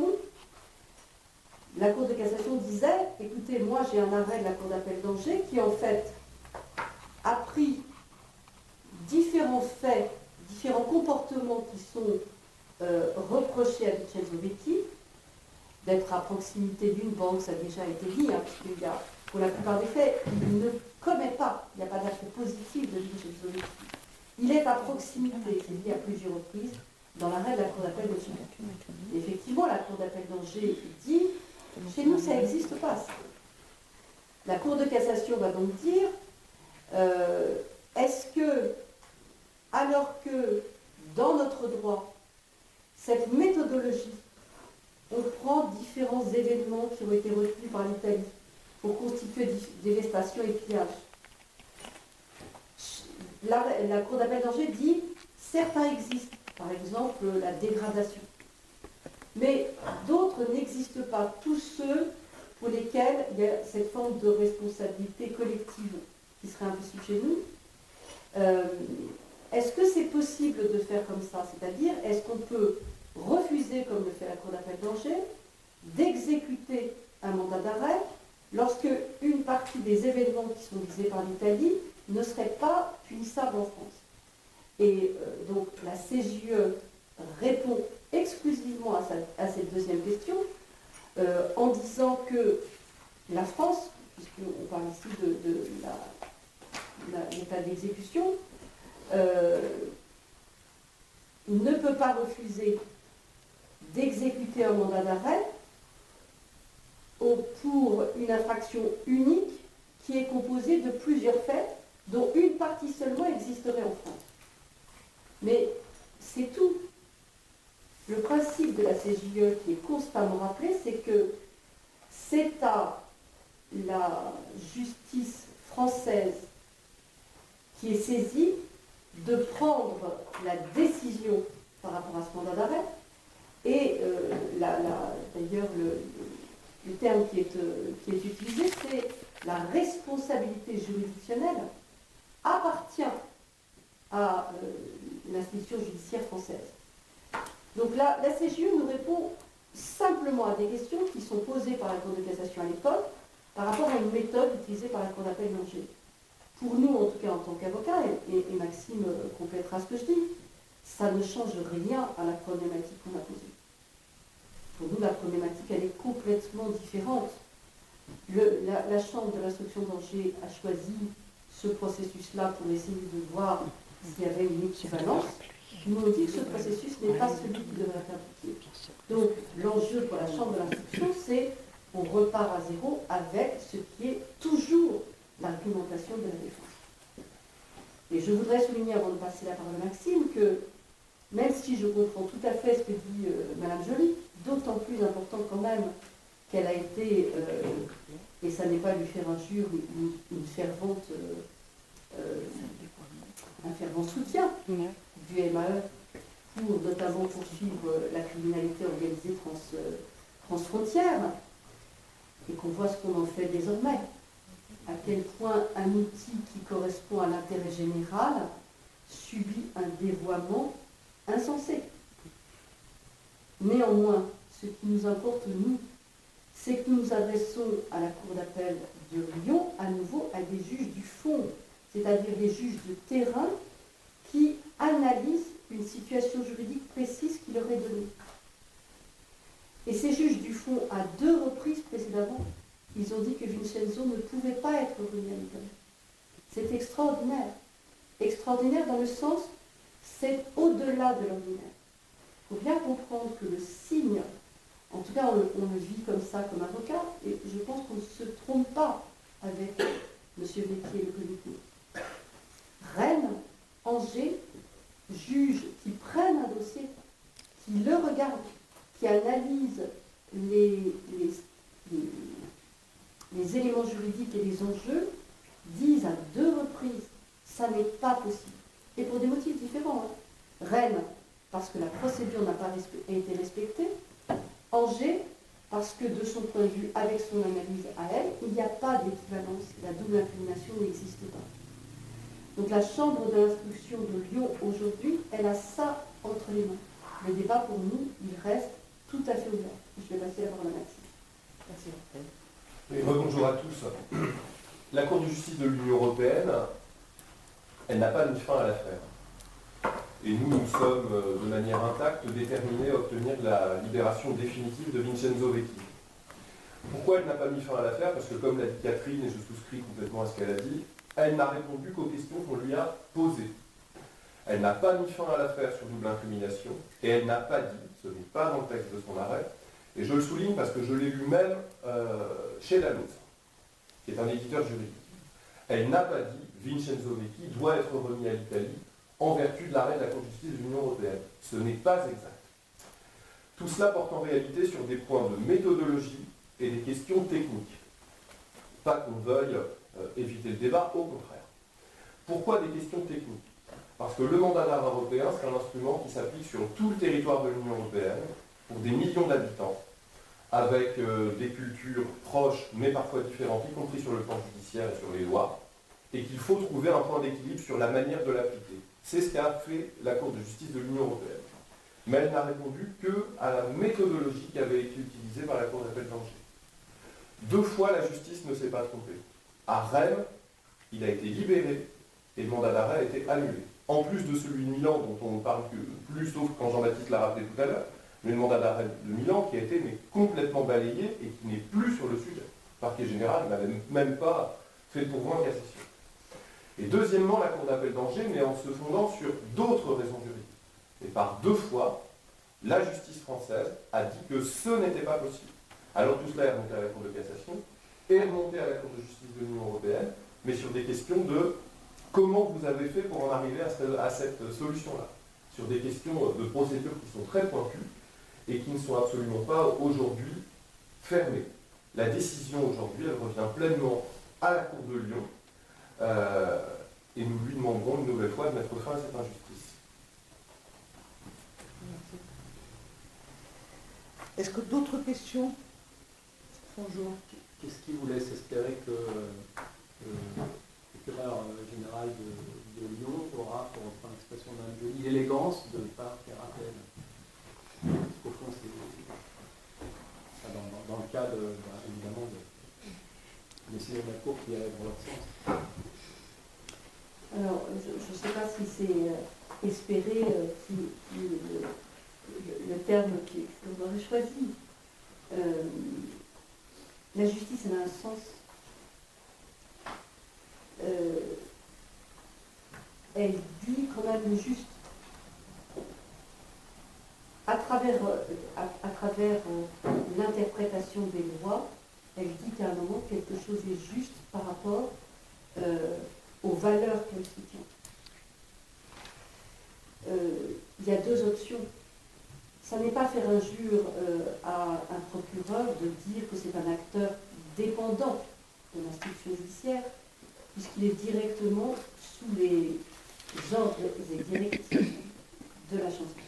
G: La Cour de cassation disait, écoutez, moi j'ai un arrêt de la Cour d'appel d'Angers qui en fait a pris différents faits, différents comportements qui sont reprochés à Vincenzo Vecchi, d'être à proximité d'une banque, ça a déjà été dit, puisqu'il y a, pour la plupart des faits, il ne commet pas, il n'y a pas d'acte positif de Vincenzo Vecchi. Il est à proximité, c'est dit à plusieurs reprises, dans l'arrêt de la Cour d'appel de Genève. Effectivement, la Cour d'appel d'Angers dit, chez nous, ça n'existe pas, ça. La Cour de cassation va donc dire, est-ce que, alors que dans notre droit, cette méthodologie, on prend différents événements qui ont été retenus par l'Italie pour constituer dévastation et pillage. La Cour d'appel d'Angers dit, certains existent, par exemple la dégradation, mais d'autres n'existent pas, tous ceux pour lesquels il y a cette forme de responsabilité collective qui serait impossible chez nous. Est-ce que c'est possible de faire comme ça? C'est-à-dire, est-ce qu'on peut refuser, comme le fait la Cour d'appel d'Angers, d'exécuter un mandat d'arrêt lorsque une partie des événements qui sont visés par l'Italie ne serait pas punissable en France? Et donc la CJUE répond exclusivement à cette deuxième question en disant que la France, puisqu'on parle ici de l'état d'exécution, ne peut pas refuser d'exécuter un mandat d'arrêt pour une infraction unique qui est composée de plusieurs faits dont une partie seulement existerait en France. Mais c'est tout. Le principe de la CJUE qui est constamment rappelé, c'est que c'est à la justice française qui est saisie de prendre la décision par rapport à ce mandat d'arrêt. Et d'ailleurs, le terme qui est utilisé, c'est la responsabilité juridictionnelle appartient à l'institution judiciaire française. Donc la CJUE nous répond simplement à des questions qui sont posées par la Cour de cassation à l'époque par rapport à une méthode utilisée par la Cour d'appel d'Angers. Pour nous, en tout cas en tant qu'avocat, et Maxime complétera ce que je dis, ça ne change rien à la problématique qu'on a posée. Pour nous, la problématique, elle est complètement différente. La Chambre de l'instruction d'Angers a choisi ce processus-là pour essayer de voir s'il y avait une équivalence. Nous on dit que ce processus n'est pas celui qui devrait être appliqué. Donc l'enjeu pour la Chambre de l'instruction, c'est on repart à zéro avec ce qui est toujours l'argumentation de la défense. Et je voudrais souligner, avant de passer la parole à Maxime, que même si je comprends tout à fait ce que dit Madame Joly, d'autant plus important quand même qu'elle a été, et ça n'est pas lui faire injure, un fervent soutien du MAE pour notamment poursuivre la criminalité organisée transfrontière, et qu'on voit ce qu'on en fait désormais. À quel point un outil qui correspond à l'intérêt général subit un dévoiement insensé. Néanmoins, ce qui nous importe, nous, c'est que nous nous adressons à la Cour d'appel de Lyon, à nouveau, à des juges du fond, c'est-à-dire des juges de terrain qui analysent une situation juridique précise qui leur est donnée. Et ces juges du fond, à 2 reprises précédemment, ils ont dit que Vincenzo ne pouvait pas être revenu à l'Italie. C'est extraordinaire. Extraordinaire dans le sens, c'est au-delà de l'ordinaire. Il faut bien comprendre que le signe, en tout cas on le vit comme ça, comme avocat, et je pense qu'on ne se trompe pas avec M. Vecchi et le comité. Rennes, Angers, juges qui prennent un dossier, qui le regardent, qui analysent les éléments juridiques et les enjeux, disent à 2 reprises, ça n'est pas possible. Et pour des motifs différents. Rennes, parce que la procédure n'a pas été respectée. Angers, parce que de son point de vue, avec son analyse à elle, il n'y a pas d'équivalence. La double incrimination n'existe pas. Donc la Chambre de l'instruction de Lyon, aujourd'hui, elle a ça entre les mains. Le débat, pour nous, il reste tout à fait ouvert. Je vais passer la parole à Maxime. Merci.
H: Oui, bonjour à tous. La Cour de justice de l'Union européenne, elle n'a pas mis fin à l'affaire. Et nous sommes de manière intacte déterminés à obtenir la libération définitive de Vincenzo Vecchi. Pourquoi elle n'a pas mis fin à l'affaire? Parce que comme l'a dit Catherine, et je souscris complètement à ce qu'elle a dit, elle n'a répondu qu'aux questions qu'on lui a posées. Elle n'a pas mis fin à l'affaire sur double incrimination, et elle n'a pas dit, ce n'est pas dans le texte de son arrêt, et je le souligne parce que je l'ai lu même chez Dalloz, qui est un éditeur juridique. Elle n'a pas dit Vincenzo Vecchi doit être remis à l'Italie en vertu de l'arrêt de la Cour de justice de l'Union européenne. Ce n'est pas exact. Tout cela porte en réalité sur des points de méthodologie et des questions techniques. Pas qu'on veuille éviter le débat, au contraire. Pourquoi des questions techniques? Parce que le mandat d'arrêt européen, c'est un instrument qui s'applique sur tout le territoire de l'Union européenne, pour des millions d'habitants, avec des cultures proches, mais parfois différentes, y compris sur le plan judiciaire et sur les lois, et qu'il faut trouver un point d'équilibre sur la manière de l'appliquer. C'est ce qu'a fait la Cour de justice de l'Union européenne. Mais elle n'a répondu qu'à la méthodologie qui avait été utilisée par la Cour d'appel d'Angers. 2 fois, la justice ne s'est pas trompée. À Rennes, il a été libéré et le mandat d'arrêt a été annulé. En plus de celui de Milan, dont on ne parle que plus, sauf quand Jean-Baptiste l'a rappelé tout à l'heure, mais le mandat d'arrêt de Milan qui a été complètement balayé et qui n'est plus sur le sujet. Le parquet général n'avait même pas fait le pourvoi en cassation. Et deuxièmement, la Cour d'appel d'Angers, mais en se fondant sur d'autres raisons juridiques. Et par 2 fois, la justice française a dit que ce n'était pas possible. Alors tout cela est remonté à la Cour de cassation, est remonté à la Cour de justice de l'Union européenne, mais sur des questions de comment vous avez fait pour en arriver à cette solution-là. Sur des questions de procédure qui sont très pointues et qui ne sont absolument pas aujourd'hui fermées. La décision aujourd'hui, elle revient pleinement à la Cour de Lyon, et nous lui demanderons une nouvelle fois de mettre fin à cette injustice.
B: Est-ce que d'autres questions? Bonjour.
I: Qu'est-ce qui vous laisse espérer que le procureur général de Lyon aura, pour reprendre l'expression d'un joli, l'élégance de ne pas faire appel? Au fond, c'est dans le cas évidemment de décision de la Cour qui allait dans l'autre sens.
G: Alors, je ne sais pas si c'est espérer le terme que l'on aurait choisi. La justice, elle a un sens. Elle dit quand même juste. À travers l'interprétation des lois, elle dit qu'à un moment, quelque chose est juste par rapport aux valeurs qu'elle soutient. Il y a 2 options. Ça n'est pas faire injure à un procureur de dire que c'est un acteur dépendant de l'instruction judiciaire, puisqu'il est directement sous les ordres et directives de la chancellerie.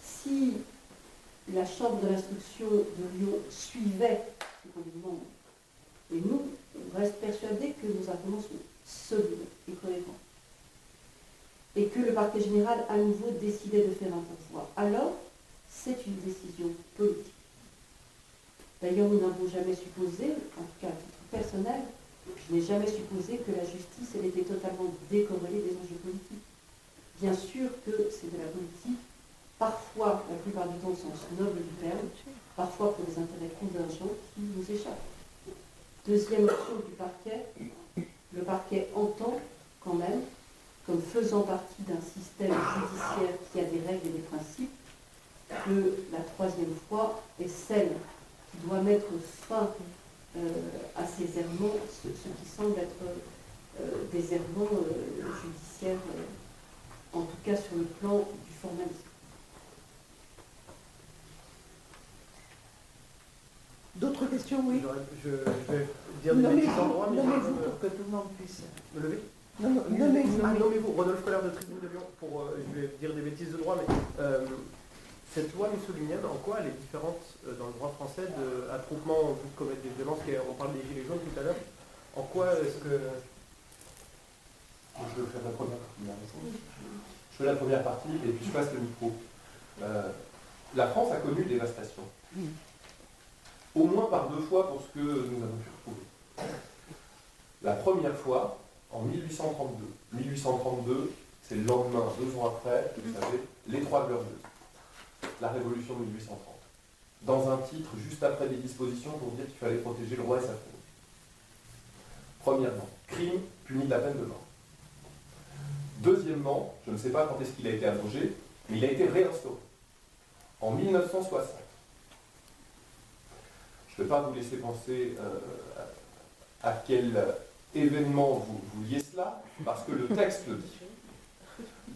G: Si la Chambre de l'instruction de Lyon suivait ce qu'on lui demande, et nous, on reste persuadés que nos arguments sont solides et cohérents, et que le parquet général à nouveau décidait de faire un pourvoi, alors c'est une décision politique. D'ailleurs, nous n'avons jamais supposé, en tout cas à titre personnel, je n'ai jamais supposé que la justice elle était totalement décorrélée des enjeux politiques. Bien sûr que c'est de la politique, parfois, la plupart du temps, au sens noble du terme, parfois pour des intérêts convergents qui nous échappent. Deuxième option du parquet, le parquet entend quand même, comme faisant partie d'un système judiciaire qui a des règles et des principes, que la 3e fois est celle qui doit mettre fin à ces errements, ce qui semble être des errements judiciaires, en tout cas sur le plan du formalisme.
B: D'autres questions, oui?
I: Je vais dire des bêtises en droit, mais
B: nommez-vous pour que tout le monde puisse
I: me lever.
B: Nommez-vous.
I: Rodolphe Collard de Tribune de Lyon, je vais dire des bêtises de droit, mais cette loi mussolinienne, en quoi elle est différente dans le droit français d'attroupement en vue de commettre des violences? On parle des gilets jaunes tout à l'heure. En quoi est-ce que...
H: Je vais faire la première partie. Je fais la première partie et puis je passe le micro. La France a connu dévastation. Au moins par 2 fois pour ce que nous avons pu retrouver. La première fois, en 1832. 1832, c'est le lendemain, 2 ans après, vous savez, les Trois Glorieuses. La Révolution de 1830. Dans un titre, juste après des dispositions pour dire qu'il fallait protéger le roi et sa famille. Premièrement, crime puni de la peine de mort. Deuxièmement, je ne sais pas quand est-ce qu'il a été abrogé, mais il a été réinstauré en 1960. Je ne vais pas vous laisser penser à quel événement vous liez cela, parce que le texte le dit.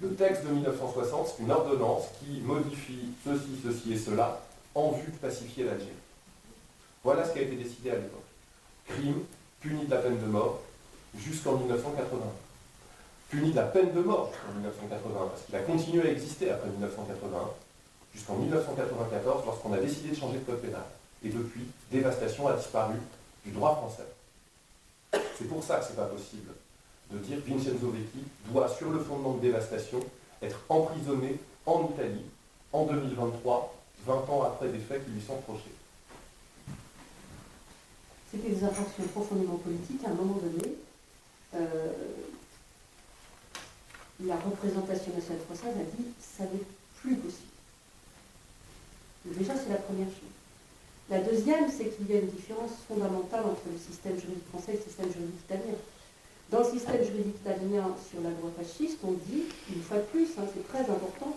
H: Le texte de 1960, c'est une ordonnance qui modifie ceci et cela en vue de pacifier l'Algérie. Voilà ce qui a été décidé à l'époque. Crime puni de la peine de mort jusqu'en 1980. Puni de la peine de mort jusqu'en 1980, parce qu'il a continué à exister après 1981, jusqu'en 1994, lorsqu'on a décidé de changer de code pénal. Et depuis, dévastation a disparu du droit français. C'est pour ça que ce n'est pas possible de dire que Vincenzo Vecchi doit, sur le fondement de dévastation, être emprisonné en Italie en 2023, 20 ans après des faits qui lui sont reprochés.
G: C'était des infractions profondément politiques. À un moment donné, la représentation nationale française a dit que ça n'est plus possible. Donc déjà, c'est la première chose. La deuxième, c'est qu'il y a une différence fondamentale entre le système juridique français et le système juridique italien. Dans le système juridique italien, sur la loi fasciste, on dit, une fois de plus, c'est très important,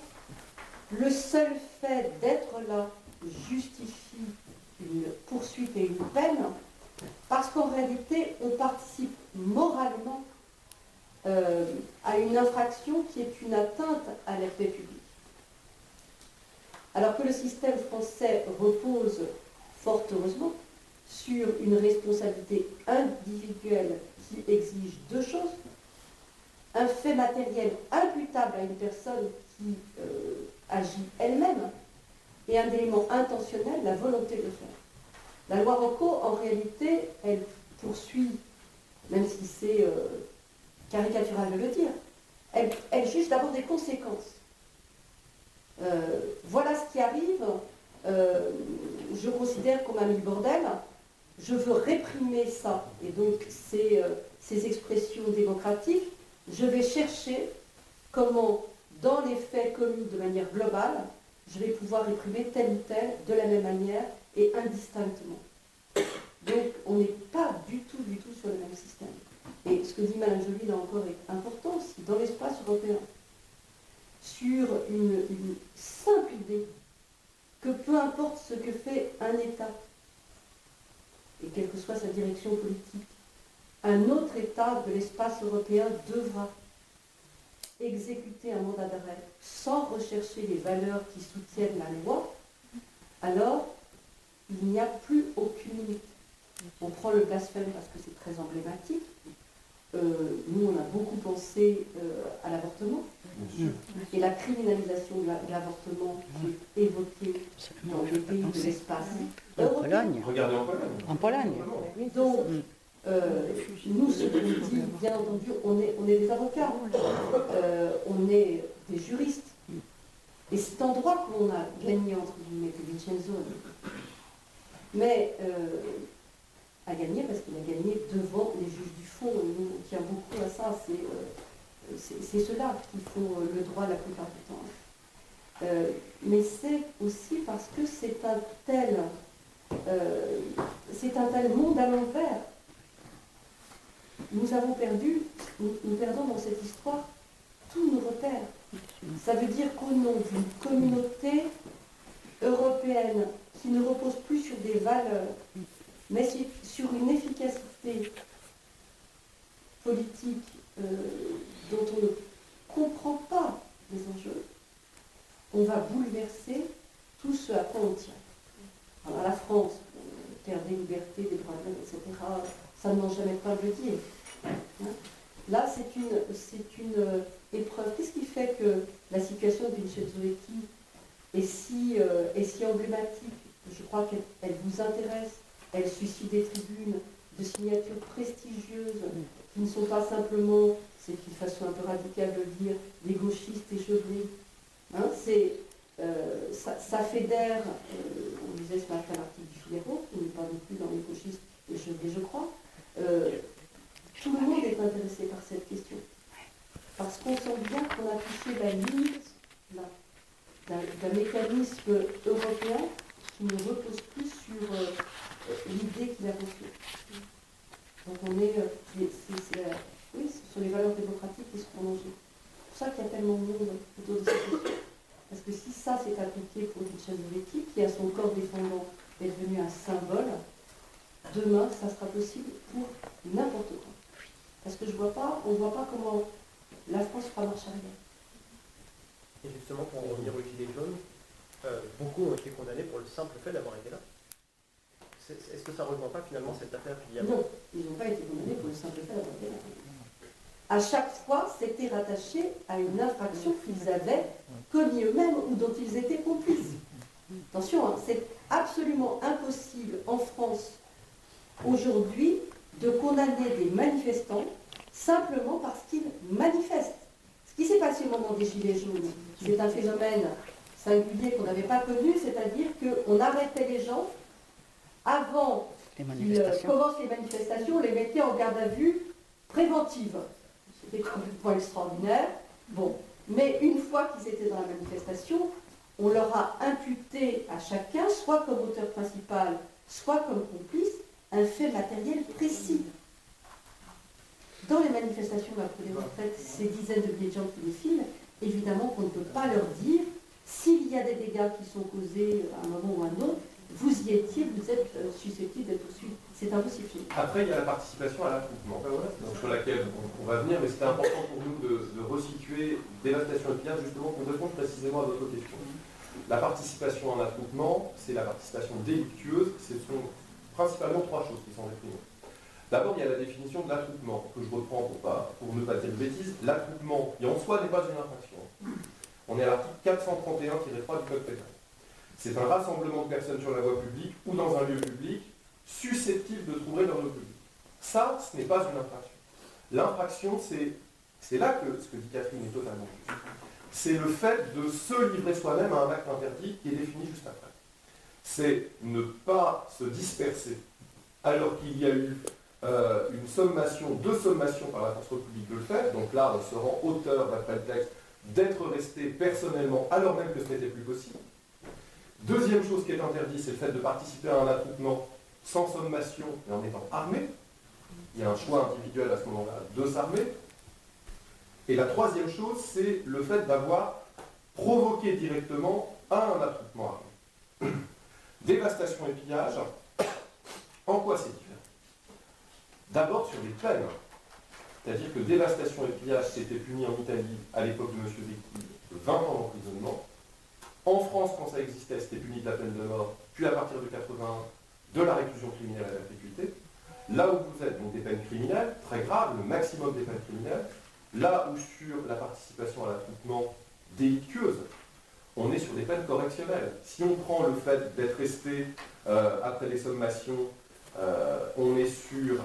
G: le seul fait d'être là justifie une poursuite et une peine, parce qu'en réalité, on participe moralement à une infraction qui est une atteinte à la paix publique. Alors que le système français repose, fort heureusement, sur une responsabilité individuelle qui exige deux choses. Un fait matériel imputable à une personne qui agit elle-même et un élément intentionnel, la volonté de le faire. La loi Rocco, en réalité, elle poursuit, même si c'est caricatural de le dire, elle juge d'abord des conséquences. Voilà ce qui arrive, je considère qu'on m'a mis le bordel, je veux réprimer ça, et donc ces expressions démocratiques, je vais chercher comment, dans les faits commis de manière globale, je vais pouvoir réprimer tel ou tel de la même manière et indistinctement. Donc on n'est pas du tout sur le même système. Et ce que dit Mme Joly là encore est important aussi, dans l'espace européen, sur une simple idée que peu importe ce que fait un État, et quelle que soit sa direction politique, un autre État de l'espace européen devra exécuter un mandat d'arrêt sans rechercher les valeurs qui soutiennent la loi, alors il n'y a plus aucune limite. On prend le blasphème parce que c'est très emblématique. Nous, on a beaucoup pensé à l'avortement. Et la criminalisation de l'avortement qui est évoquée dans les pays de l'espace européen.
H: Regardez en Pologne.
D: En Pologne.
G: Donc, nous, ce qu'on dit, bien entendu, on est des avocats, on est des juristes. Et c'est en droit qu'on a gagné, entre guillemets, que Vincenzo. Mais a gagné parce qu'il a gagné devant les juges du fond. Nous, on tient beaucoup à ça. C'est ceux-là qui font le droit la plupart du temps. Mais c'est aussi parce que c'est un tel monde à l'envers. Nous perdons dans cette histoire tous nos repères. Ça veut dire qu'au nom d'une communauté européenne qui ne repose plus sur des valeurs, mais sur une efficacité politique dont on ne comprend pas les enjeux, on va bouleverser tout ce à quoi on tient. Alors la France, terre des libertés, des droits de l'homme, etc., ça ne mange jamais pas de le dire. Là, c'est une épreuve. Qu'est-ce qui fait que la situation de Vincenzo Vecchi est si emblématique? Je crois qu'elle vous intéresse. Elle suscite des tribunes de signatures prestigieuses qui ne sont pas simplement, c'est une façon un peu radicale de le dire, des gauchistes échevelés. Ça fédère, on disait ce matin l'article du Figaro, qui n'est pas non plus dans les gauchistes échevelés, je crois. Tout le monde est intéressé par cette question. Parce qu'on sent bien qu'on a touché la limite d'un mécanisme européen qui ne repose plus sur l'idée qu'il a reçue. Donc on est, ce sont les valeurs démocratiques qui seront en jeu. pour ça qu'il y a tellement de monde autour de cette question. Parce que si ça s'est appliqué pour Richard Duvetti, qui a son corps défendant est devenu un symbole, demain, ça sera possible pour n'importe quoi. Parce que on ne voit pas comment la France fera marche arrière.
I: Et justement, pour en revenir aux Gilets jaunes, beaucoup ont été condamnés pour le simple fait d'avoir été là. Est-ce que ça ne rejoint pas finalement cette affaire qu'il y a?
G: Non, ils n'ont pas été condamnés pour le simple fait d'avoir été là. À chaque fois, c'était rattaché à une infraction qu'ils avaient commis eux-mêmes ou dont ils étaient complices. Attention, hein, c'est absolument impossible en France aujourd'hui de condamner des manifestants simplement parce qu'ils manifestent. Ce qui s'est passé au moment des Gilets jaunes, c'est un phénomène singulier qu'on n'avait pas connu, c'est-à-dire qu'on arrêtait les gens avant qu'ils commencent les manifestations, on les mettait en garde à vue préventive. C'était complètement extraordinaire. Bon, mais une fois qu'ils étaient dans la manifestation, on leur a imputé à chacun, soit comme auteur principal, soit comme complice, un fait matériel précis. Dans les manifestations après les retraites, ces dizaines de milliers de gens qui défilent, évidemment qu'on ne peut pas leur dire, s'il y a des dégâts qui sont causés à un moment ou à un autre, vous y étiez, vous êtes susceptible d'être poursuivi. C'est impossible.
H: Après, il y a la participation à l'attroupement, donc sur laquelle on va venir, mais c'était important pour nous de resituer dévastation et pillage, justement pour répondre précisément à votre question. La participation à un attroupement, c'est la participation délictueuse, ce sont principalement trois choses qui sont réprimées. D'abord, il y a la définition de l'attroupement, que je reprends pour ne pas dire de bêtises. L'attroupement, qui en soi n'est pas une infraction. On est à l'article 431-3 du Code pénal. C'est un rassemblement de personnes sur la voie publique ou dans un lieu public susceptible de troubler l'ordre public. Ça, ce n'est pas une infraction. L'infraction, c'est là que ce que dit Catherine est totalement juste. C'est le fait de se livrer soi-même à un acte interdit qui est défini juste après. C'est ne pas se disperser alors qu'il y a eu une sommation, deux sommations par la force publique de le faire. Donc là, on se rend auteur, d'après le texte, d'être resté personnellement alors même que ce n'était plus possible. Deuxième chose qui est interdite, c'est le fait de participer à un attroupement sans sommation et en étant armé. Il y a un choix individuel à ce moment-là de s'armer. Et la troisième chose, c'est le fait d'avoir provoqué directement un attroupement armé. Dévastation et pillage, en quoi c'est différent? D'abord sur les peines. C'est-à-dire que dévastation et pillage, c'était puni en Italie à l'époque de M. Vecchi de 20 ans d'emprisonnement. En France, quand ça existait, c'était puni de la peine de mort, puis à partir de 81, de la réclusion criminelle à la perpétuité. Là où vous êtes, donc des peines criminelles, très graves, le maximum des peines criminelles, là où sur la participation à l'attroupement délictueuse, on est sur des peines correctionnelles. Si on prend le fait d'être resté après les sommations, on est sur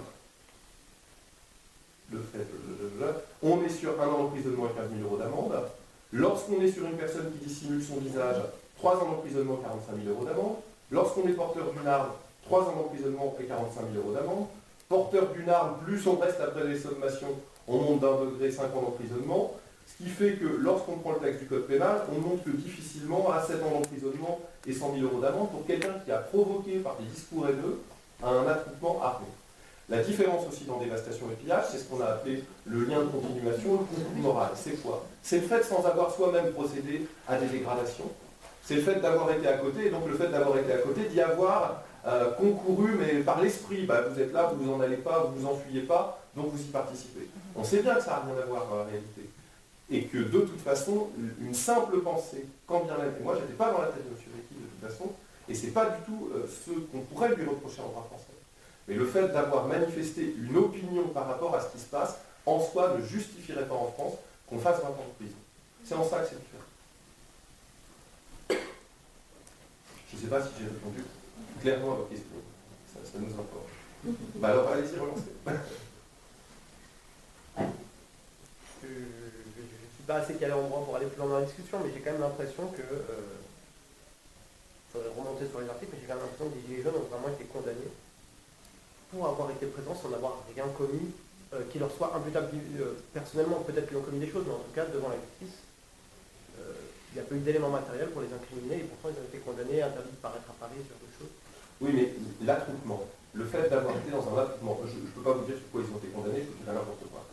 H: on est sur 1 an d'emprisonnement et 15 000 € d'amende. Lorsqu'on est sur une personne qui dissimule son visage, 3 ans d'emprisonnement, 45 000 € d'amende. Lorsqu'on est porteur d'une arme, 3 ans d'emprisonnement et 45 000 € d'amende. Porteur d'une arme, plus on reste après les sommations, on monte d'un degré 5 ans d'emprisonnement. Ce qui fait que lorsqu'on prend le texte du Code pénal, on monte que difficilement à 7 ans d'emprisonnement et 100 000 € d'amende pour quelqu'un qui a provoqué par des discours haineux un attroupement armé. La différence aussi dans dévastation et pillage, c'est ce qu'on a appelé le lien de continuation, le contenu moral. C'est quoi? C'est le fait, sans avoir soi-même procédé à des dégradations, c'est le fait d'avoir été à côté, et donc le fait d'avoir été à côté, d'y avoir concouru, mais par l'esprit. Vous êtes là, vous n'en allez pas, vous vous enfuyez pas, donc vous y participez. On sait bien que ça n'a rien à voir dans la réalité. Et que de toute façon, une simple pensée, quand bien même, et moi j'étais pas dans la tête de M. Vecchi de toute façon, et c'est pas du tout ce qu'on pourrait lui reprocher en droit français. Mais le fait d'avoir manifesté une opinion par rapport à ce qui se passe, en soi, ne justifierait pas en France qu'on fasse 20 ans de prison. C'est en ça que c'est différent. Je ne sais pas si j'ai répondu clairement à votre question. Ça nous importe. Alors, allez-y, relancez.
I: Je ne suis pas assez calé en droit pour aller plus loin dans la discussion, mais j'ai quand même l'impression que... il faudrait remonter sur les articles, mais j'ai quand même l'impression que les Gilets jaunes ont vraiment été condamnés pour avoir été présents sans avoir rien commis qui leur soit imputable personnellement. Peut-être qu'ils ont commis des choses, mais en tout cas, devant la justice, il n'y a pas eu d'éléments matériels pour les incriminer, et pourtant ils ont été condamnés, interdits de paraître à Paris, sur d'autres choses.
H: Oui, mais l'attroupement, le fait d'avoir été dans un attroupement, je ne peux pas vous dire sur quoi ils ont été condamnés, je vous dirai n'importe quoi.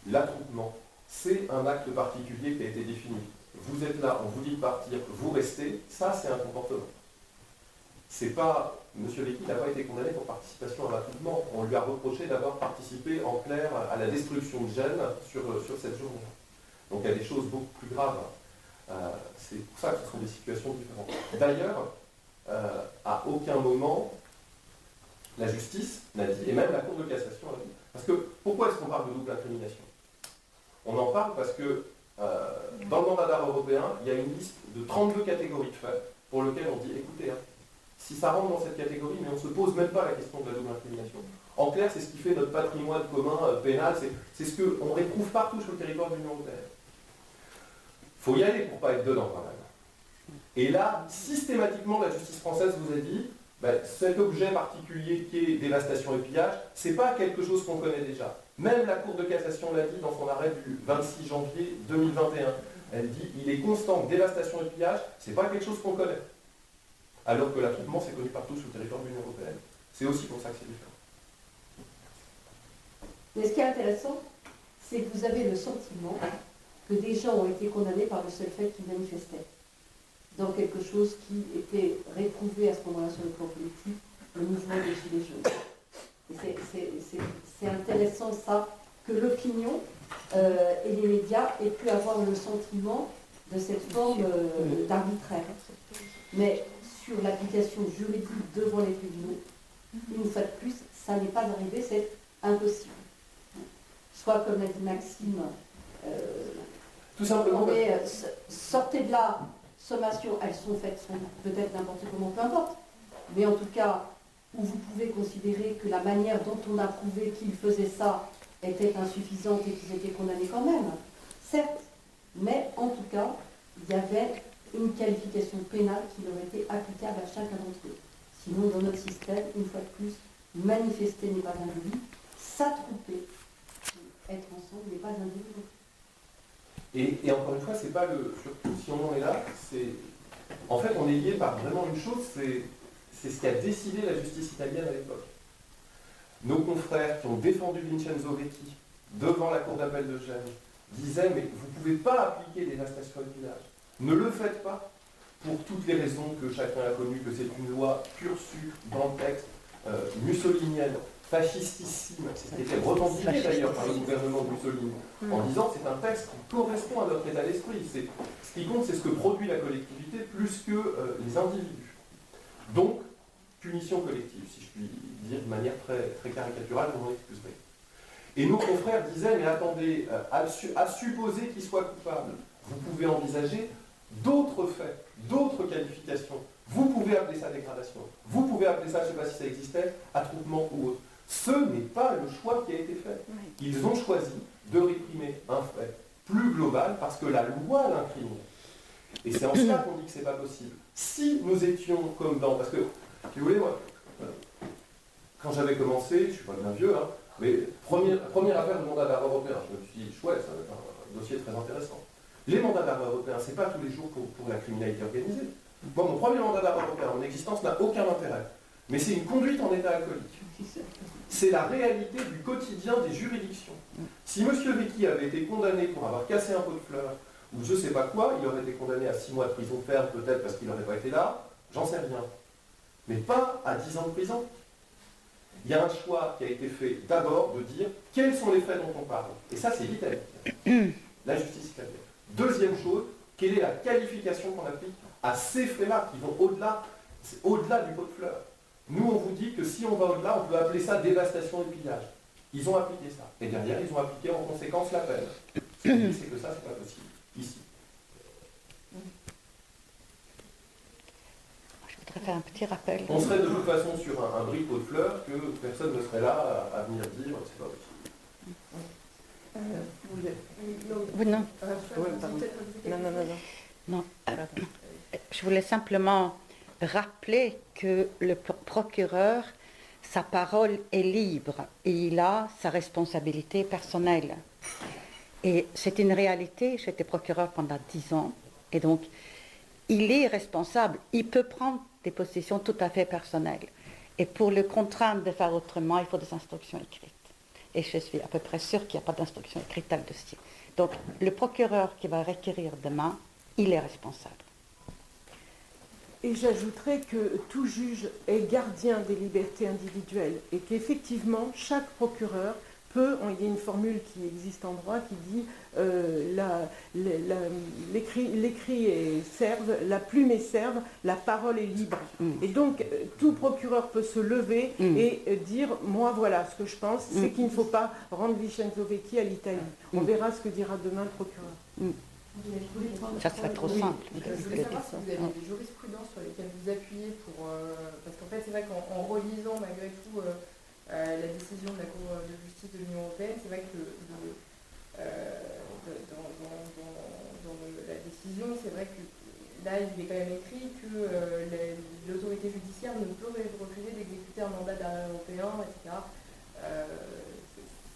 H: L'attroupement, c'est un acte particulier qui a été défini. Vous êtes là, on vous dit de partir, vous restez, ça c'est un comportement. C'est pas, M. Vecchi n'a pas été condamné pour participation à un attroupement, on lui a reproché d'avoir participé en clair à la destruction de Gênes sur cette journée. Donc il y a des choses beaucoup plus graves. C'est pour ça que ce sont des situations différentes. D'ailleurs, à aucun moment, la justice n'a dit, et même la Cour de cassation a dit, parce que pourquoi est-ce qu'on parle de double incrimination? On en parle parce que dans le mandat d'arrêt européen, il y a une liste de 32 catégories de faits pour lesquelles on dit, écoutez, si ça rentre dans cette catégorie, mais on ne se pose même pas la question de la double incrimination. En clair, c'est ce qui fait notre patrimoine commun pénal, c'est ce qu'on réprouve partout sur le territoire de l'Union européenne. Il faut y aller pour ne pas être dedans quand même. Et là, systématiquement, la justice française vous a dit, cet objet particulier qui est dévastation et pillage, ce n'est pas quelque chose qu'on connaît déjà. Même la Cour de cassation l'a dit dans son arrêt du 26 janvier 2021. Elle dit, il est constant que dévastation et pillage, ce n'est pas quelque chose qu'on connaît. Alors que l'attroupement, c'est connu partout sur le territoire de l'Union européenne. C'est aussi pour ça que c'est différent.
G: Mais ce qui est intéressant, c'est que vous avez le sentiment que des gens ont été condamnés par le seul fait qu'ils manifestaient dans quelque chose qui était réprouvé à ce moment-là sur le plan politique, le mouvement des Gilets jaunes. Et c'est intéressant ça, que l'opinion et les médias aient pu avoir le sentiment de cette forme d'arbitraire. Mais sur l'application juridique devant les tribunaux, une fois de plus, ça n'est pas arrivé, c'est impossible. Soit comme l'a dit Maxime,
H: tout simplement.
G: Sortez de là, sommations, elles sont faites peut-être n'importe comment, peu importe. Mais en tout cas, où vous pouvez considérer que la manière dont on a prouvé qu'ils faisaient ça était insuffisante et qu'ils étaient condamnés quand même. Certes, mais en tout cas, il y avait une qualification pénale qui leur était applicable à chacun d'entre eux. Sinon, dans notre système, une fois de plus, manifester n'est pas un délit, s'attrouper, être ensemble n'est pas un délit.
H: Et encore une fois, c'est pas surtout si on en est là, en fait on est lié par vraiment une chose, c'est ce qui a décidé la justice italienne à l'époque. Nos confrères qui ont défendu Vincenzo Vecchi devant la cour d'appel de Gênes disaient, mais vous ne pouvez pas appliquer dévastation et pillage. Ne le faites pas, pour toutes les raisons que chacun a connues, que c'est une loi pure sucre dans le texte, mussolinienne, fascistissime, c'est ce qui était revendiqué d'ailleurs par le gouvernement de Mussolini, en disant c'est un texte qui correspond à notre état d'esprit. Ce qui compte, c'est ce que produit la collectivité plus que les individus. Donc, punition collective, si je puis dire de manière très, très caricaturale, vous m'en excuserez. Et nos confrères disaient, mais attendez, à supposer qu'il soit coupable, vous pouvez envisager d'autres faits, d'autres qualifications. Vous pouvez appeler ça dégradation, vous pouvez appeler ça, je ne sais pas si ça existait, attroupement ou autre. Ce n'est pas le choix qui a été fait. Ils ont choisi de réprimer un fait plus global parce que la loi l'incrimine. Et c'est en cela qu'on dit que ce n'est pas possible. Si nous étions comme dans... Parce que, si vous voulez, moi, quand j'avais commencé, je ne suis pas bien vieux, hein, mais première affaire de mandat d'arrêt européen, je me suis dit, chouette, ça va être un dossier très intéressant. Les mandats d'arrêt européens, ce n'est pas tous les jours pour la criminalité organisée. Moi, mon premier mandat d'arrêt européen, mon existence n'a aucun intérêt. Mais c'est une conduite en état alcoolique. C'est la réalité du quotidien des juridictions. Si M. Vecchi avait été condamné pour avoir cassé un pot de fleurs, ou je ne sais pas quoi, il aurait été condamné à 6 mois de prison ferme, peut-être parce qu'il n'aurait pas été là, j'en sais rien. Mais pas à 10 ans de prison. Il y a un choix qui a été fait d'abord de dire quels sont les faits dont on parle. Et ça, c'est l'Italie. La justice italienne. Deuxième chose, quelle est la qualification qu'on applique à ces faits-là qui vont au-delà du pot de fleurs. Nous, on vous dit que si on va au-delà, on peut appeler ça dévastation et pillage. Ils ont appliqué ça. Et derrière, ils ont appliqué en conséquence la peine. Ce qu'on dit, c'est que ça, c'est pas possible. Ici.
D: Je voudrais faire un petit rappel.
H: On serait de toute façon sur un brick pot de fleurs que personne ne serait là à venir dire c'est pas possible.
D: Non. Je voulais simplement rappeler que le procureur, sa parole est libre et il a sa responsabilité personnelle. Et c'est une réalité, j'étais procureur pendant 10 ans, et donc il est responsable, il peut prendre des positions tout à fait personnelles. Et pour le contraindre de faire autrement, il faut des instructions écrites. Et je suis à peu près sûre qu'il n'y a pas d'instructions écrites dans le dossier. Donc le procureur qui va requérir demain, il est responsable.
A: Et j'ajouterais que tout juge est gardien des libertés individuelles et qu'effectivement, chaque procureur peut, il y a une formule qui existe en droit qui dit l'écrit est serve, la plume est serve, la parole est libre. Et donc, tout procureur peut se lever et dire, moi voilà, ce que je pense, c'est qu'il ne faut pas rendre Vincenzo Vecchi à l'Italie. On verra ce que dira demain le procureur.
D: Ça serait trop simple.
J: Je voulais savoir si vous avez des jurisprudences sur lesquelles vous appuyez pour... parce qu'en fait, c'est vrai qu'en relisant malgré tout la décision de la Cour de justice de l'Union européenne, c'est vrai que dans la décision, c'est vrai que là, il est quand même écrit que l'autorité judiciaire ne peut refuser d'exécuter un mandat d'arrêt européen, etc.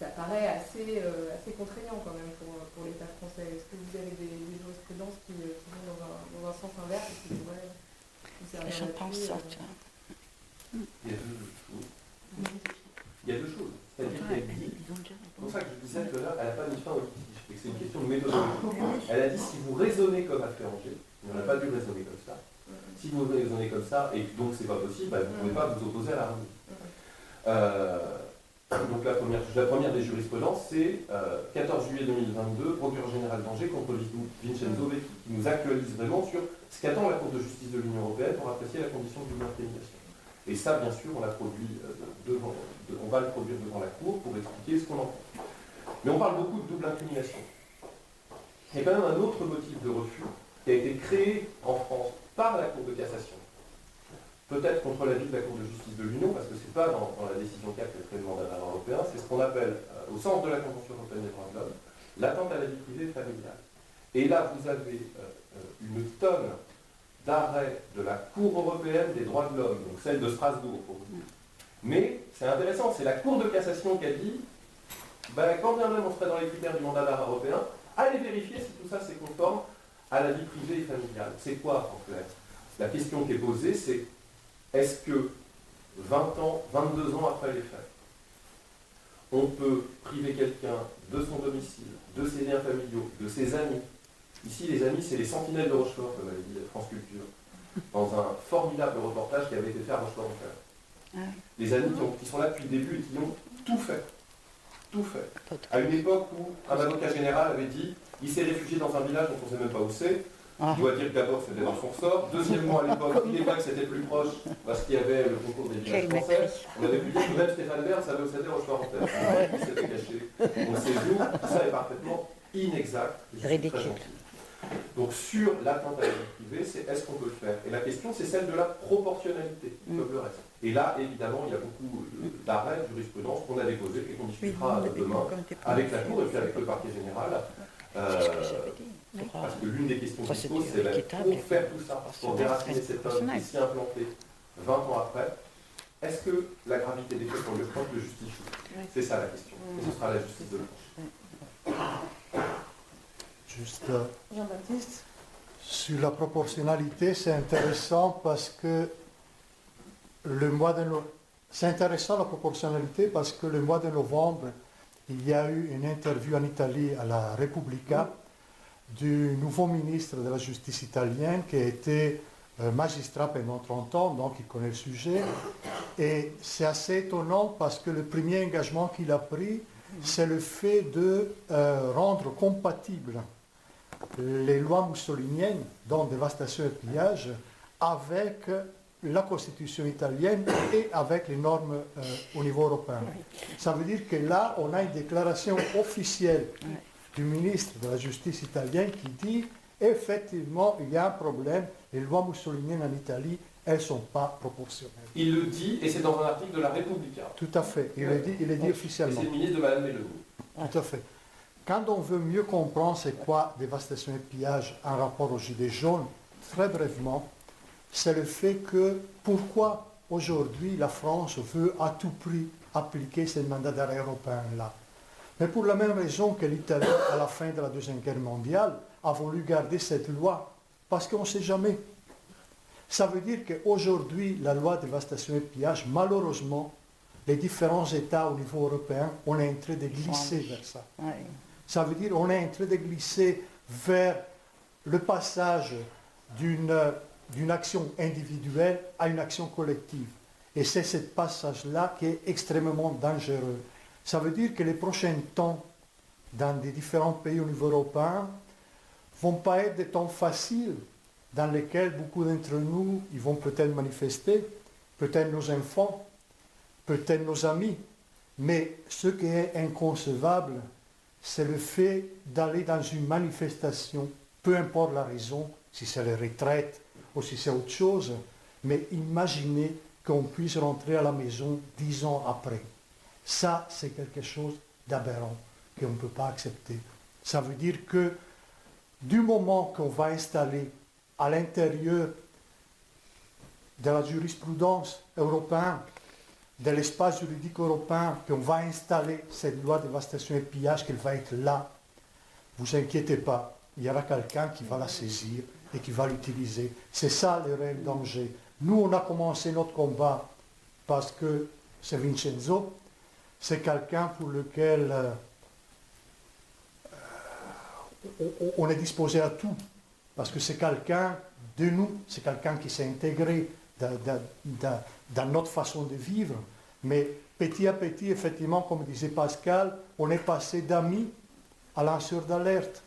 J: Ça paraît assez contraignant quand même pour l'État français. Est-ce que vous avez des jurisprudences qui vont dans un sens inverse et qui pourraient
D: Je pense ça.
H: Il y a deux choses. C'est-à-dire qu'elle dit, c'est pour ça que je disais tout à l'heure, elle n'a pas mis fin au litige. C'est une question de méthodologie. Elle a dit, si vous raisonnez comme a fait Angers, il n'aurait pas dû raisonner comme ça. Si vous raisonnez comme ça, et donc c'est pas possible, vous ne pouvez pas vous opposer à la remise. Donc la première des jurisprudences, c'est 14 juillet 2022, procureur général d'Angers contre Vincenzo Vecchi, qui nous actualise vraiment sur ce qu'attend la Cour de justice de l'Union européenne pour apprécier la condition d'une incrimination. Et ça, bien sûr, on va le produire devant la Cour pour expliquer ce qu'on en pense. Mais on parle beaucoup de double incrimination. Il y a quand même un autre motif de refus qui a été créé en France par la Cour de cassation. Peut-être contre l'avis de la Cour de justice de l'Union, parce que ce n'est pas dans la décision 4 qui est le mandat d'arrêt européen, c'est ce qu'on appelle, au sens de la Convention européenne des droits de l'homme, l'atteinte à la vie privée et familiale. Et là, vous avez une tonne d'arrêts de la Cour européenne des droits de l'homme, donc celle de Strasbourg, pour vous dire. Mais c'est intéressant, c'est la Cour de cassation qui a dit, quand bien même on serait dans les critères du mandat d'arrêt européen, allez vérifier si tout ça c'est conforme à la vie privée et familiale. C'est quoi en clair? La question qui est posée, c'est est-ce que 20 ans, 22 ans après les faits, on peut priver quelqu'un de son domicile, de ses liens familiaux, de ses amis? Ici, les amis, c'est les sentinelles de Rochefort, comme avait dit France Culture, dans un formidable reportage qui avait été fait à Rochefort-en-Fer. Les amis qui sont là depuis le début et qui ont tout fait. Tout fait. À une époque où un avocat général avait dit il s'est réfugié dans un village dont on ne sait même pas où c'est. Je dois dire que d'abord c'était dans son ressort. Deuxièmement, à l'époque, il est vrai que c'était plus proche parce qu'il y avait le concours des villages français. On avait pu dire que même Stéphane Bern savait où c'était Rochefort-en-Fer. Il s'était caché. On sait où. Ça est parfaitement inexact.
D: Ridicule.
H: Donc sur l'atteinte à la vie privée, c'est est-ce qu'on peut le faire? Et la question, c'est celle de la proportionnalité, comme le reste. Et là, évidemment, il y a beaucoup d'arrêts, de jurisprudence qu'on a déposés et qu'on discutera demain avec la Cour et puis avec le parquet général. Parce que l'une des questions qui se pose, c'est pour faire tout ça, pour déraciner cet homme qui s'y est implanté 20 ans après, est-ce que la gravité des faits pour le proche le justifie? C'est ça la question. Et ce sera la justice de le proche.
C: Juste
A: Jean-Baptiste.
C: sur la proportionnalité, c'est intéressant parce que c'est intéressant la proportionnalité parce que le mois de novembre, il y a eu une interview en Italie à la Repubblica du nouveau ministre de la Justice italienne qui a été magistrat pendant 30 ans, donc il connaît le sujet. Et c'est assez étonnant parce que le premier engagement qu'il a pris, c'est le fait de rendre compatibles les lois mussoliniennes, dont dévastation et pillage, avec la constitution italienne et avec les normes au niveau européen. Ça veut dire que là, on a une déclaration officielle du ministre de la Justice italien qui dit effectivement, il y a un problème, les lois mussoliniennes en Italie, elles ne sont pas proportionnelles.
H: Il le dit, et c'est dans un article de la Repubblica.
C: Tout à fait, il le dit officiellement.
H: Et c'est le ministre de Mme Meloni.
C: Tout à fait. Quand on veut mieux comprendre c'est quoi dévastation et pillage en rapport aux Gilets jaunes, très brièvement, c'est le fait que pourquoi aujourd'hui la France veut à tout prix appliquer ce mandat d'arrêt européen-là. Mais pour la même raison que l'Italie, à la fin de la Deuxième Guerre mondiale, a voulu garder cette loi, parce qu'on ne sait jamais. Ça veut dire qu'aujourd'hui, la loi dévastation et pillage, malheureusement, les différents États au niveau européen, on est en train de glisser vers ça. Ça veut dire qu'on est en train de glisser vers le passage d'une action individuelle à une action collective. Et c'est ce passage-là qui est extrêmement dangereux. Ça veut dire que les prochains temps, dans des différents pays au niveau européen, ne vont pas être des temps faciles dans lesquels beaucoup d'entre nous ils vont peut-être manifester, peut-être nos enfants, peut-être nos amis. Mais ce qui est inconcevable, c'est le fait d'aller dans une manifestation, peu importe la raison, si c'est la retraite ou si c'est autre chose, mais imaginez qu'on puisse rentrer à la maison 10 ans après. Ça, c'est quelque chose d'aberrant qu'on ne peut pas accepter. Ça veut dire que du moment qu'on va installer à l'intérieur de la jurisprudence européenne, de l'espace juridique européen, qu'on va installer cette loi de dévastation et pillage, qu'elle va être là, vous inquiétez pas, il y aura quelqu'un qui va la saisir et qui va l'utiliser. C'est ça le réel danger. Nous, on a commencé notre combat parce que c'est Vincenzo, c'est quelqu'un pour lequel on est disposé à tout, parce que c'est quelqu'un de nous, c'est quelqu'un qui s'est intégré dans notre façon de vivre, mais petit à petit, effectivement, comme disait Pascal, on est passé d'amis à lanceurs d'alerte.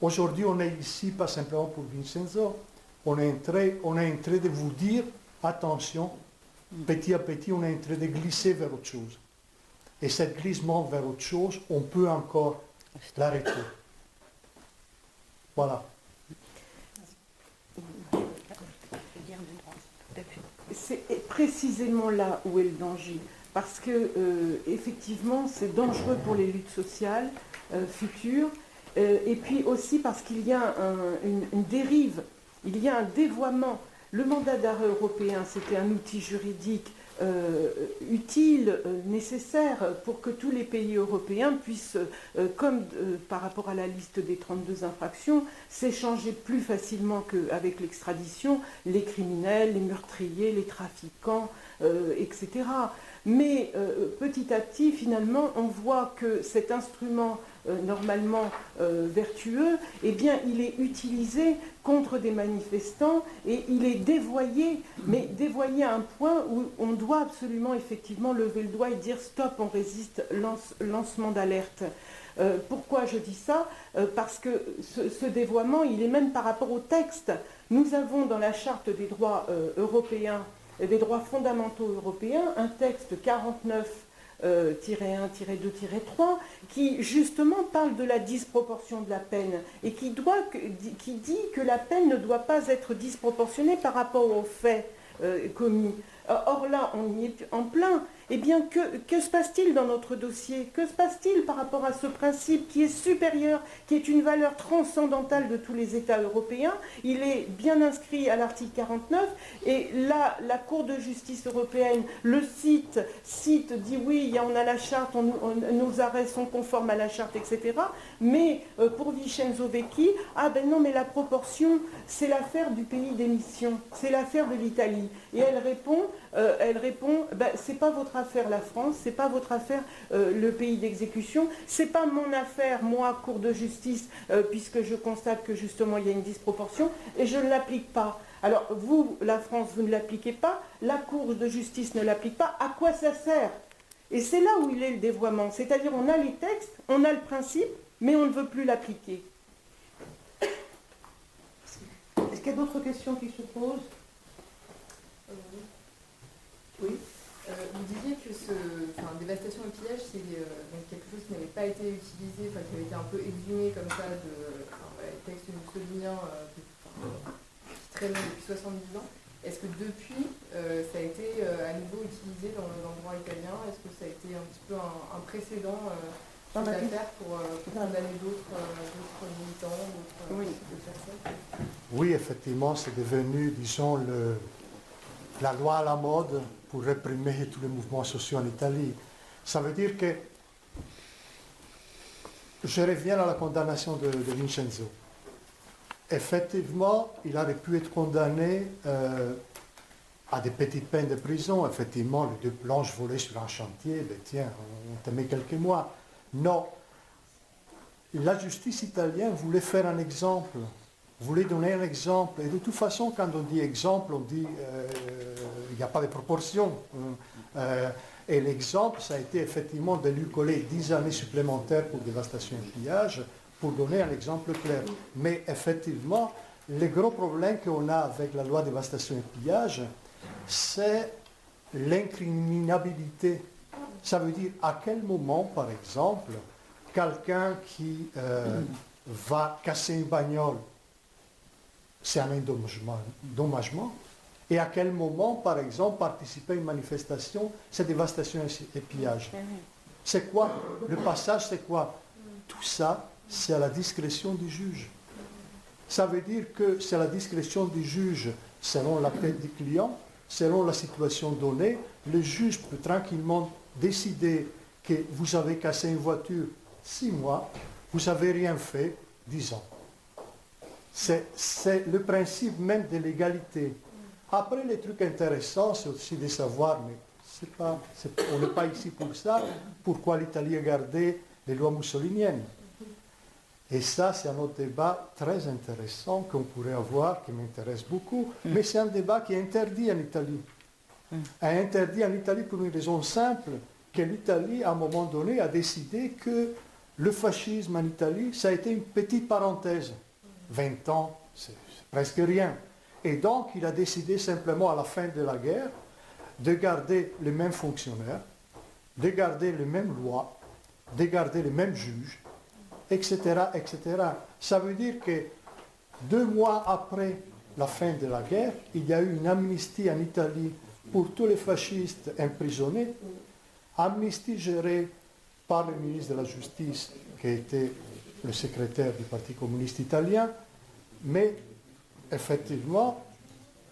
C: Aujourd'hui, on est ici pas simplement pour Vincenzo, on est en train de vous dire, attention, petit à petit, on est en train de glisser vers autre chose. Et ce glissement vers autre chose, on peut encore l'arrêter. Voilà.
A: C'est précisément là où est le danger. Parce que, effectivement, c'est dangereux pour les luttes sociales futures. Et puis aussi parce qu'il y a une dérive, il y a un dévoiement. Le mandat d'arrêt européen, c'était un outil juridique utile, nécessaire pour que tous les pays européens puissent, comme par rapport à la liste des 32 infractions, s'échanger plus facilement qu'avec l'extradition, les criminels, les meurtriers, les trafiquants, etc. Mais petit à petit, finalement, on voit que cet instrument normalement vertueux, eh bien, il est utilisé contre des manifestants et il est dévoyé, mais dévoyé à un point où on doit absolument, effectivement, lever le doigt et dire stop, on résiste, lancement d'alerte. Pourquoi je dis ça? Parce que ce dévoiement, il est même par rapport au texte. Nous avons dans la Charte des droits européens, des droits fondamentaux européens, un texte 49 1, 2, 3, qui justement parle de la disproportion de la peine et qui dit que la peine ne doit pas être disproportionnée par rapport aux faits commis. Or là, on y est en plein. Eh bien, que se passe-t-il dans notre dossier? Que se passe-t-il par rapport à ce principe qui est supérieur, qui est une valeur transcendantale de tous les États européens? Il est bien inscrit à l'article 49 et là, la Cour de justice européenne le cite, dit oui, on a la charte, nos arrêts sont conformes à la charte, etc. Mais pour Vincenzo Vecchi, ah ben non, mais la proportion, c'est l'affaire du pays d'émission, c'est l'affaire de l'Italie. Et elle répond, ben, c'est pas votre affaire la France, c'est pas votre affaire le pays d'exécution, c'est pas mon affaire, moi, Cour de justice, puisque je constate que justement il y a une disproportion et je ne l'applique pas. Alors vous, la France, vous ne l'appliquez pas, la Cour de justice ne l'applique pas, à quoi ça sert? Et c'est là où il est le dévoiement, c'est-à-dire on a les textes, on a le principe, mais on ne veut plus l'appliquer.
B: Est-ce qu'il y a d'autres questions qui se posent? Oui.
J: Vous disiez que dévastation et pillage, c'est donc quelque chose qui n'avait pas été utilisé, qui avait été un peu exhumé comme ça de textes mussoliniens qui traînaient depuis 70 ans. Est-ce que depuis, ça a été à nouveau utilisé dans le droit italien? Est-ce que ça a été un petit peu un précédent cette affaire pour condamner d'autres militants, d'autres personnes?
C: Oui, effectivement, c'est devenu, disons, la loi à la mode pour réprimer tous les mouvements sociaux en Italie. Ça veut dire que, je reviens à la condamnation de Vincenzo. Effectivement, il aurait pu être condamné à des petites peines de prison. Effectivement, les 2 planches volées sur un chantier, ben tiens, on te met quelques mois. Non. la justice italienne voulait faire un exemple, voulait donner un exemple. Et de toute façon, quand on dit exemple, on dit il n'y a pas de proportion. Et l'exemple, ça a été effectivement de lui coller 10 années supplémentaires pour dévastation et pillage, pour donner un exemple clair. Mais effectivement, le gros problème qu'on a avec la loi dévastation et pillage, c'est l'incriminabilité. Ça veut dire à quel moment, par exemple, quelqu'un qui va casser une bagnole, c'est un endommagement, et à quel moment, par exemple, participer à une manifestation, c'est dévastation et pillage. C'est quoi? Le passage, c'est quoi? Tout ça, c'est à la discrétion du juge. Ça veut dire que c'est à la discrétion du juge, selon la tête du client, selon la situation donnée. Le juge peut tranquillement décider que vous avez cassé une voiture 6 mois, vous n'avez rien fait 10 ans. C'est le principe même de l'égalité. Après, les trucs intéressants, c'est aussi de savoir, mais on n'est pas ici pour ça, pourquoi l'Italie a gardé les lois mussoliniennes. Et ça, c'est un autre débat très intéressant qu'on pourrait avoir, qui m'intéresse beaucoup, mais c'est un débat qui est interdit en Italie. Interdit en Italie pour une raison simple, que l'Italie, à un moment donné, a décidé que le fascisme en Italie, ça a été une petite parenthèse. 20 ans, c'est presque rien. Et donc, il a décidé simplement, à la fin de la guerre, de garder les mêmes fonctionnaires, de garder les mêmes lois, de garder les mêmes juges, etc., etc. Ça veut dire que 2 mois après la fin de la guerre, il y a eu une amnistie en Italie pour tous les fascistes emprisonnés, amnistie gérée par le ministre de la Justice, qui était le secrétaire du Parti communiste italien, mais effectivement,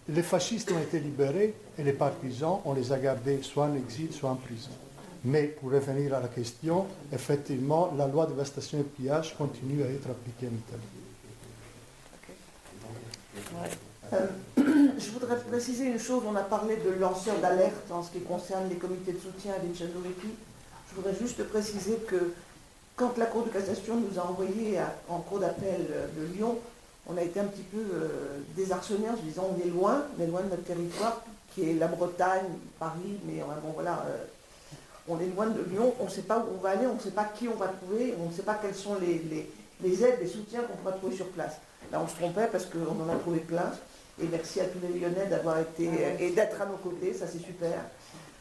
C: les fascistes ont été libérés et les partisans, on les a gardés soit en exil, soit en prison. Mais pour revenir à la question, effectivement, la loi de dévastation et pillage continue à être appliquée en Italie.
B: Je voudrais préciser une chose, on a parlé de lanceurs d'alerte en ce qui concerne les comités de soutien à Vincenzo Vecchi. Je voudrais juste préciser que quand la Cour de cassation nous a envoyés en cour d'appel de Lyon, on a été un petit peu désarçonnés en se disant on est loin de notre territoire, qui est la Bretagne, Paris, mais bon voilà, on est loin de Lyon, on ne sait pas où on va aller, on ne sait pas qui on va trouver, on ne sait pas quelles sont les aides, les soutiens qu'on pourra trouver sur place. Là on se trompait parce qu'on en a trouvé plein, et merci à tous les Lyonnais d'avoir été et d'être à nos côtés, ça c'est super.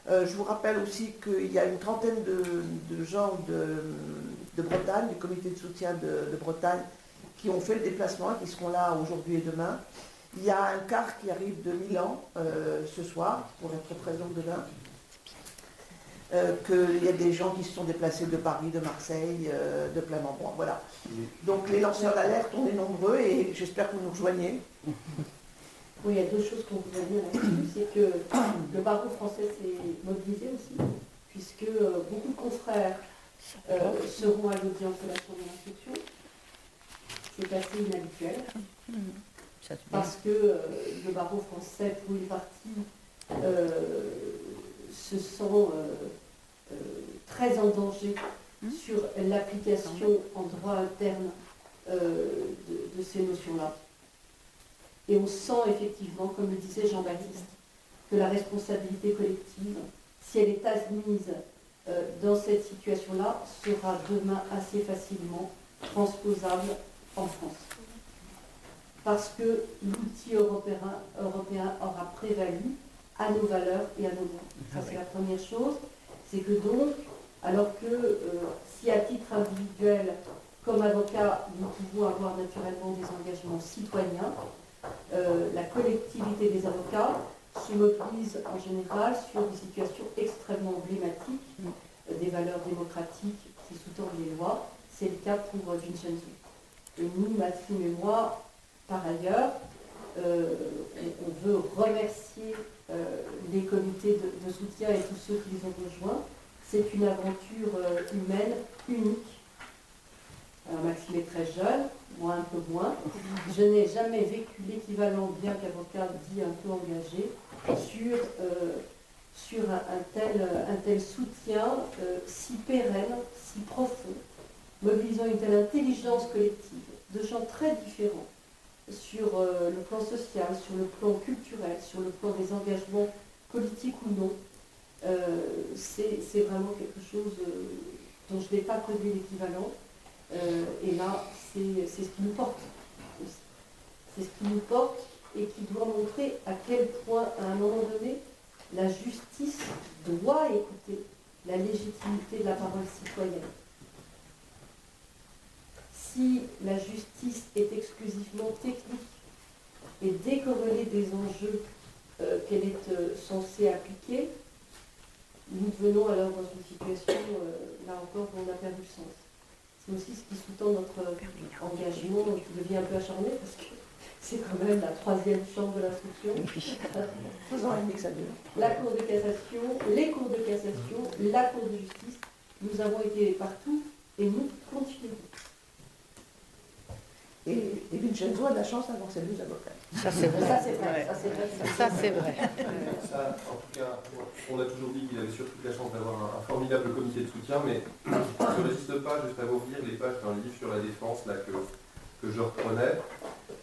B: Je vous rappelle aussi qu'il y a une trentaine de gens de Bretagne, du comité de soutien de Bretagne, qui ont fait le déplacement, qui seront là aujourd'hui et demain. Il y a un car qui arrive de Milan ce soir, pour être présent demain. Qu'il y a des gens qui se sont déplacés de Paris, de Marseille, de plein d'endroits. Voilà. Donc les lanceurs d'alerte, on est nombreux et j'espère que vous nous rejoignez.
G: Oui, il y a 2 choses qu'on voudrait dire là-dessus. C'est que le barreau français s'est mobilisé aussi, puisque beaucoup de confrères seront à l'audience de la Chambre de l'instruction. C'est assez inhabituel, parce que le barreau français, pour une partie, se sent très en danger sur l'application en droit interne de ces notions-là. Et on sent effectivement, comme le disait Jean-Baptiste, que la responsabilité collective, si elle est admise dans cette situation-là, sera demain assez facilement transposable en France. Parce que l'outil européen aura prévalu à nos valeurs et à nos normes. Ça, c'est la première chose. C'est que donc, alors que si à titre individuel, comme avocat, nous pouvons avoir naturellement des engagements citoyens, la collectivité des avocats se mobilise en général sur des situations extrêmement emblématiques des valeurs démocratiques qui sous-tendent les lois. C'est le cas pour Vincenzo. Et nous, Maxime et moi, par ailleurs, on veut remercier les comités de soutien et tous ceux qui les ont rejoints. C'est une aventure humaine unique. Alors Maxime est très jeune, moi un peu moins. Je n'ai jamais vécu l'équivalent, bien qu'avocat dit un peu engagé, sur un tel soutien si pérenne, si profond, mobilisant une telle intelligence collective de gens très différents sur le plan social, sur le plan culturel, sur le plan des engagements politiques ou non, c'est vraiment quelque chose dont je n'ai pas connu l'équivalent. Et là, c'est ce qui nous porte. C'est ce qui nous porte et qui doit montrer à quel point, à un moment donné, la justice doit écouter la légitimité de la parole citoyenne. Si la justice est exclusivement technique et décorrélée des enjeux qu'elle est censée appliquer, nous devenons alors dans une situation, là encore, où on a perdu le sens. C'est aussi ce qui sous-tend notre engagement, qui devient un peu acharné, parce que c'est quand même la troisième chambre de l'instruction.
B: Faisons un mix à deux.
G: La Cour de cassation, les cours de cassation, la Cour de justice, nous avons été partout et nous continuerons.
B: Et Vincenzo a de la chance d'avoir ses deux avocats.
D: Ça, c'est vrai.
G: Ça, c'est vrai. Ça, c'est vrai.
D: Ça, c'est vrai.
H: Ça, en tout cas, on a toujours dit qu'il avait surtout la chance d'avoir un formidable comité de soutien, mais je ne résiste pas juste à vous lire les pages d'un livre sur la défense là, que je reprenais,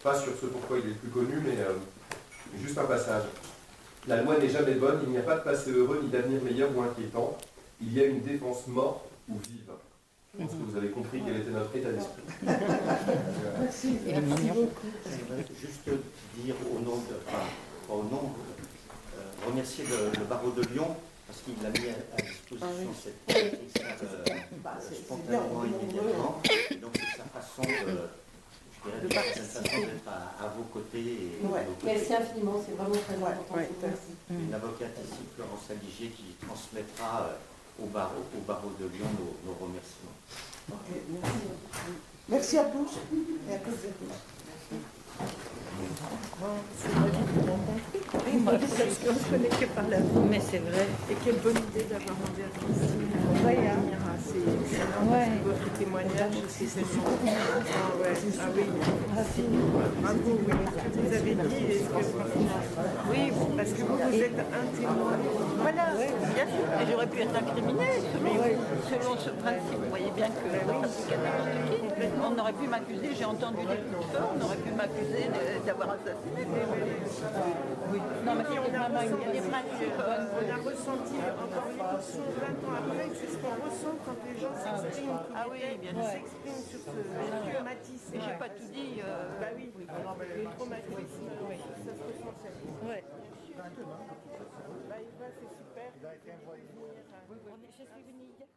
H: pas sur ce pourquoi il est le plus connu, mais juste un passage. La loi n'est jamais bonne, il n'y a pas de passé heureux ni d'avenir meilleur ou inquiétant, il y a une défense morte ou vive. Je pense que vous avez compris quel était notre état d'esprit.
B: Merci. Merci beaucoup.
K: J'aimerais juste dire au nom de, enfin, pas au nom, remercier le barreau de Lyon parce qu'il a mis à disposition cette spontanément, immédiatement. Et donc c'est sa façon de d'être à vos côtés. Et
G: Merci infiniment, c'est vraiment très important.
B: Merci.
K: Une avocate ici, Florence Aligier, qui transmettra au barreau de Lyon nos remerciements.
B: Okay, merci. Merci à tous et à toutes et tous.
E: C'est ma vie de rencontrer. Parce qu'on ne connaît que par la vie.
D: Mais c'est vrai.
E: Et quelle bonne idée d'avoir envie ici. C'est énorme. Votre témoignage, c'est super. Ah oui. Bravo, oui. Ce que vous avez dit, oui, parce que vous êtes un témoin.
L: Voilà, bien sûr. Et j'aurais pu être incriminé selon ce principe. Vous voyez bien que on aurait pu m'accuser, j'ai entendu des coups de feu, on aurait pu m'accuser d'avoir assassiné. Oui. Non, mais il y a des principes.
E: On a ressenti, encore une fois, 20 ans après, c'est ce qu'on ressent quand les gens s'expriment.
L: Ah oui, bien sûr.
E: S'expriment sur ce traumatisme.
L: Et j'ai pas tout dit.
E: Bah oui, le traumatisme, ça se ressentait.
L: Ouais.
E: Bah, c'est super.
L: Je suis venue hier.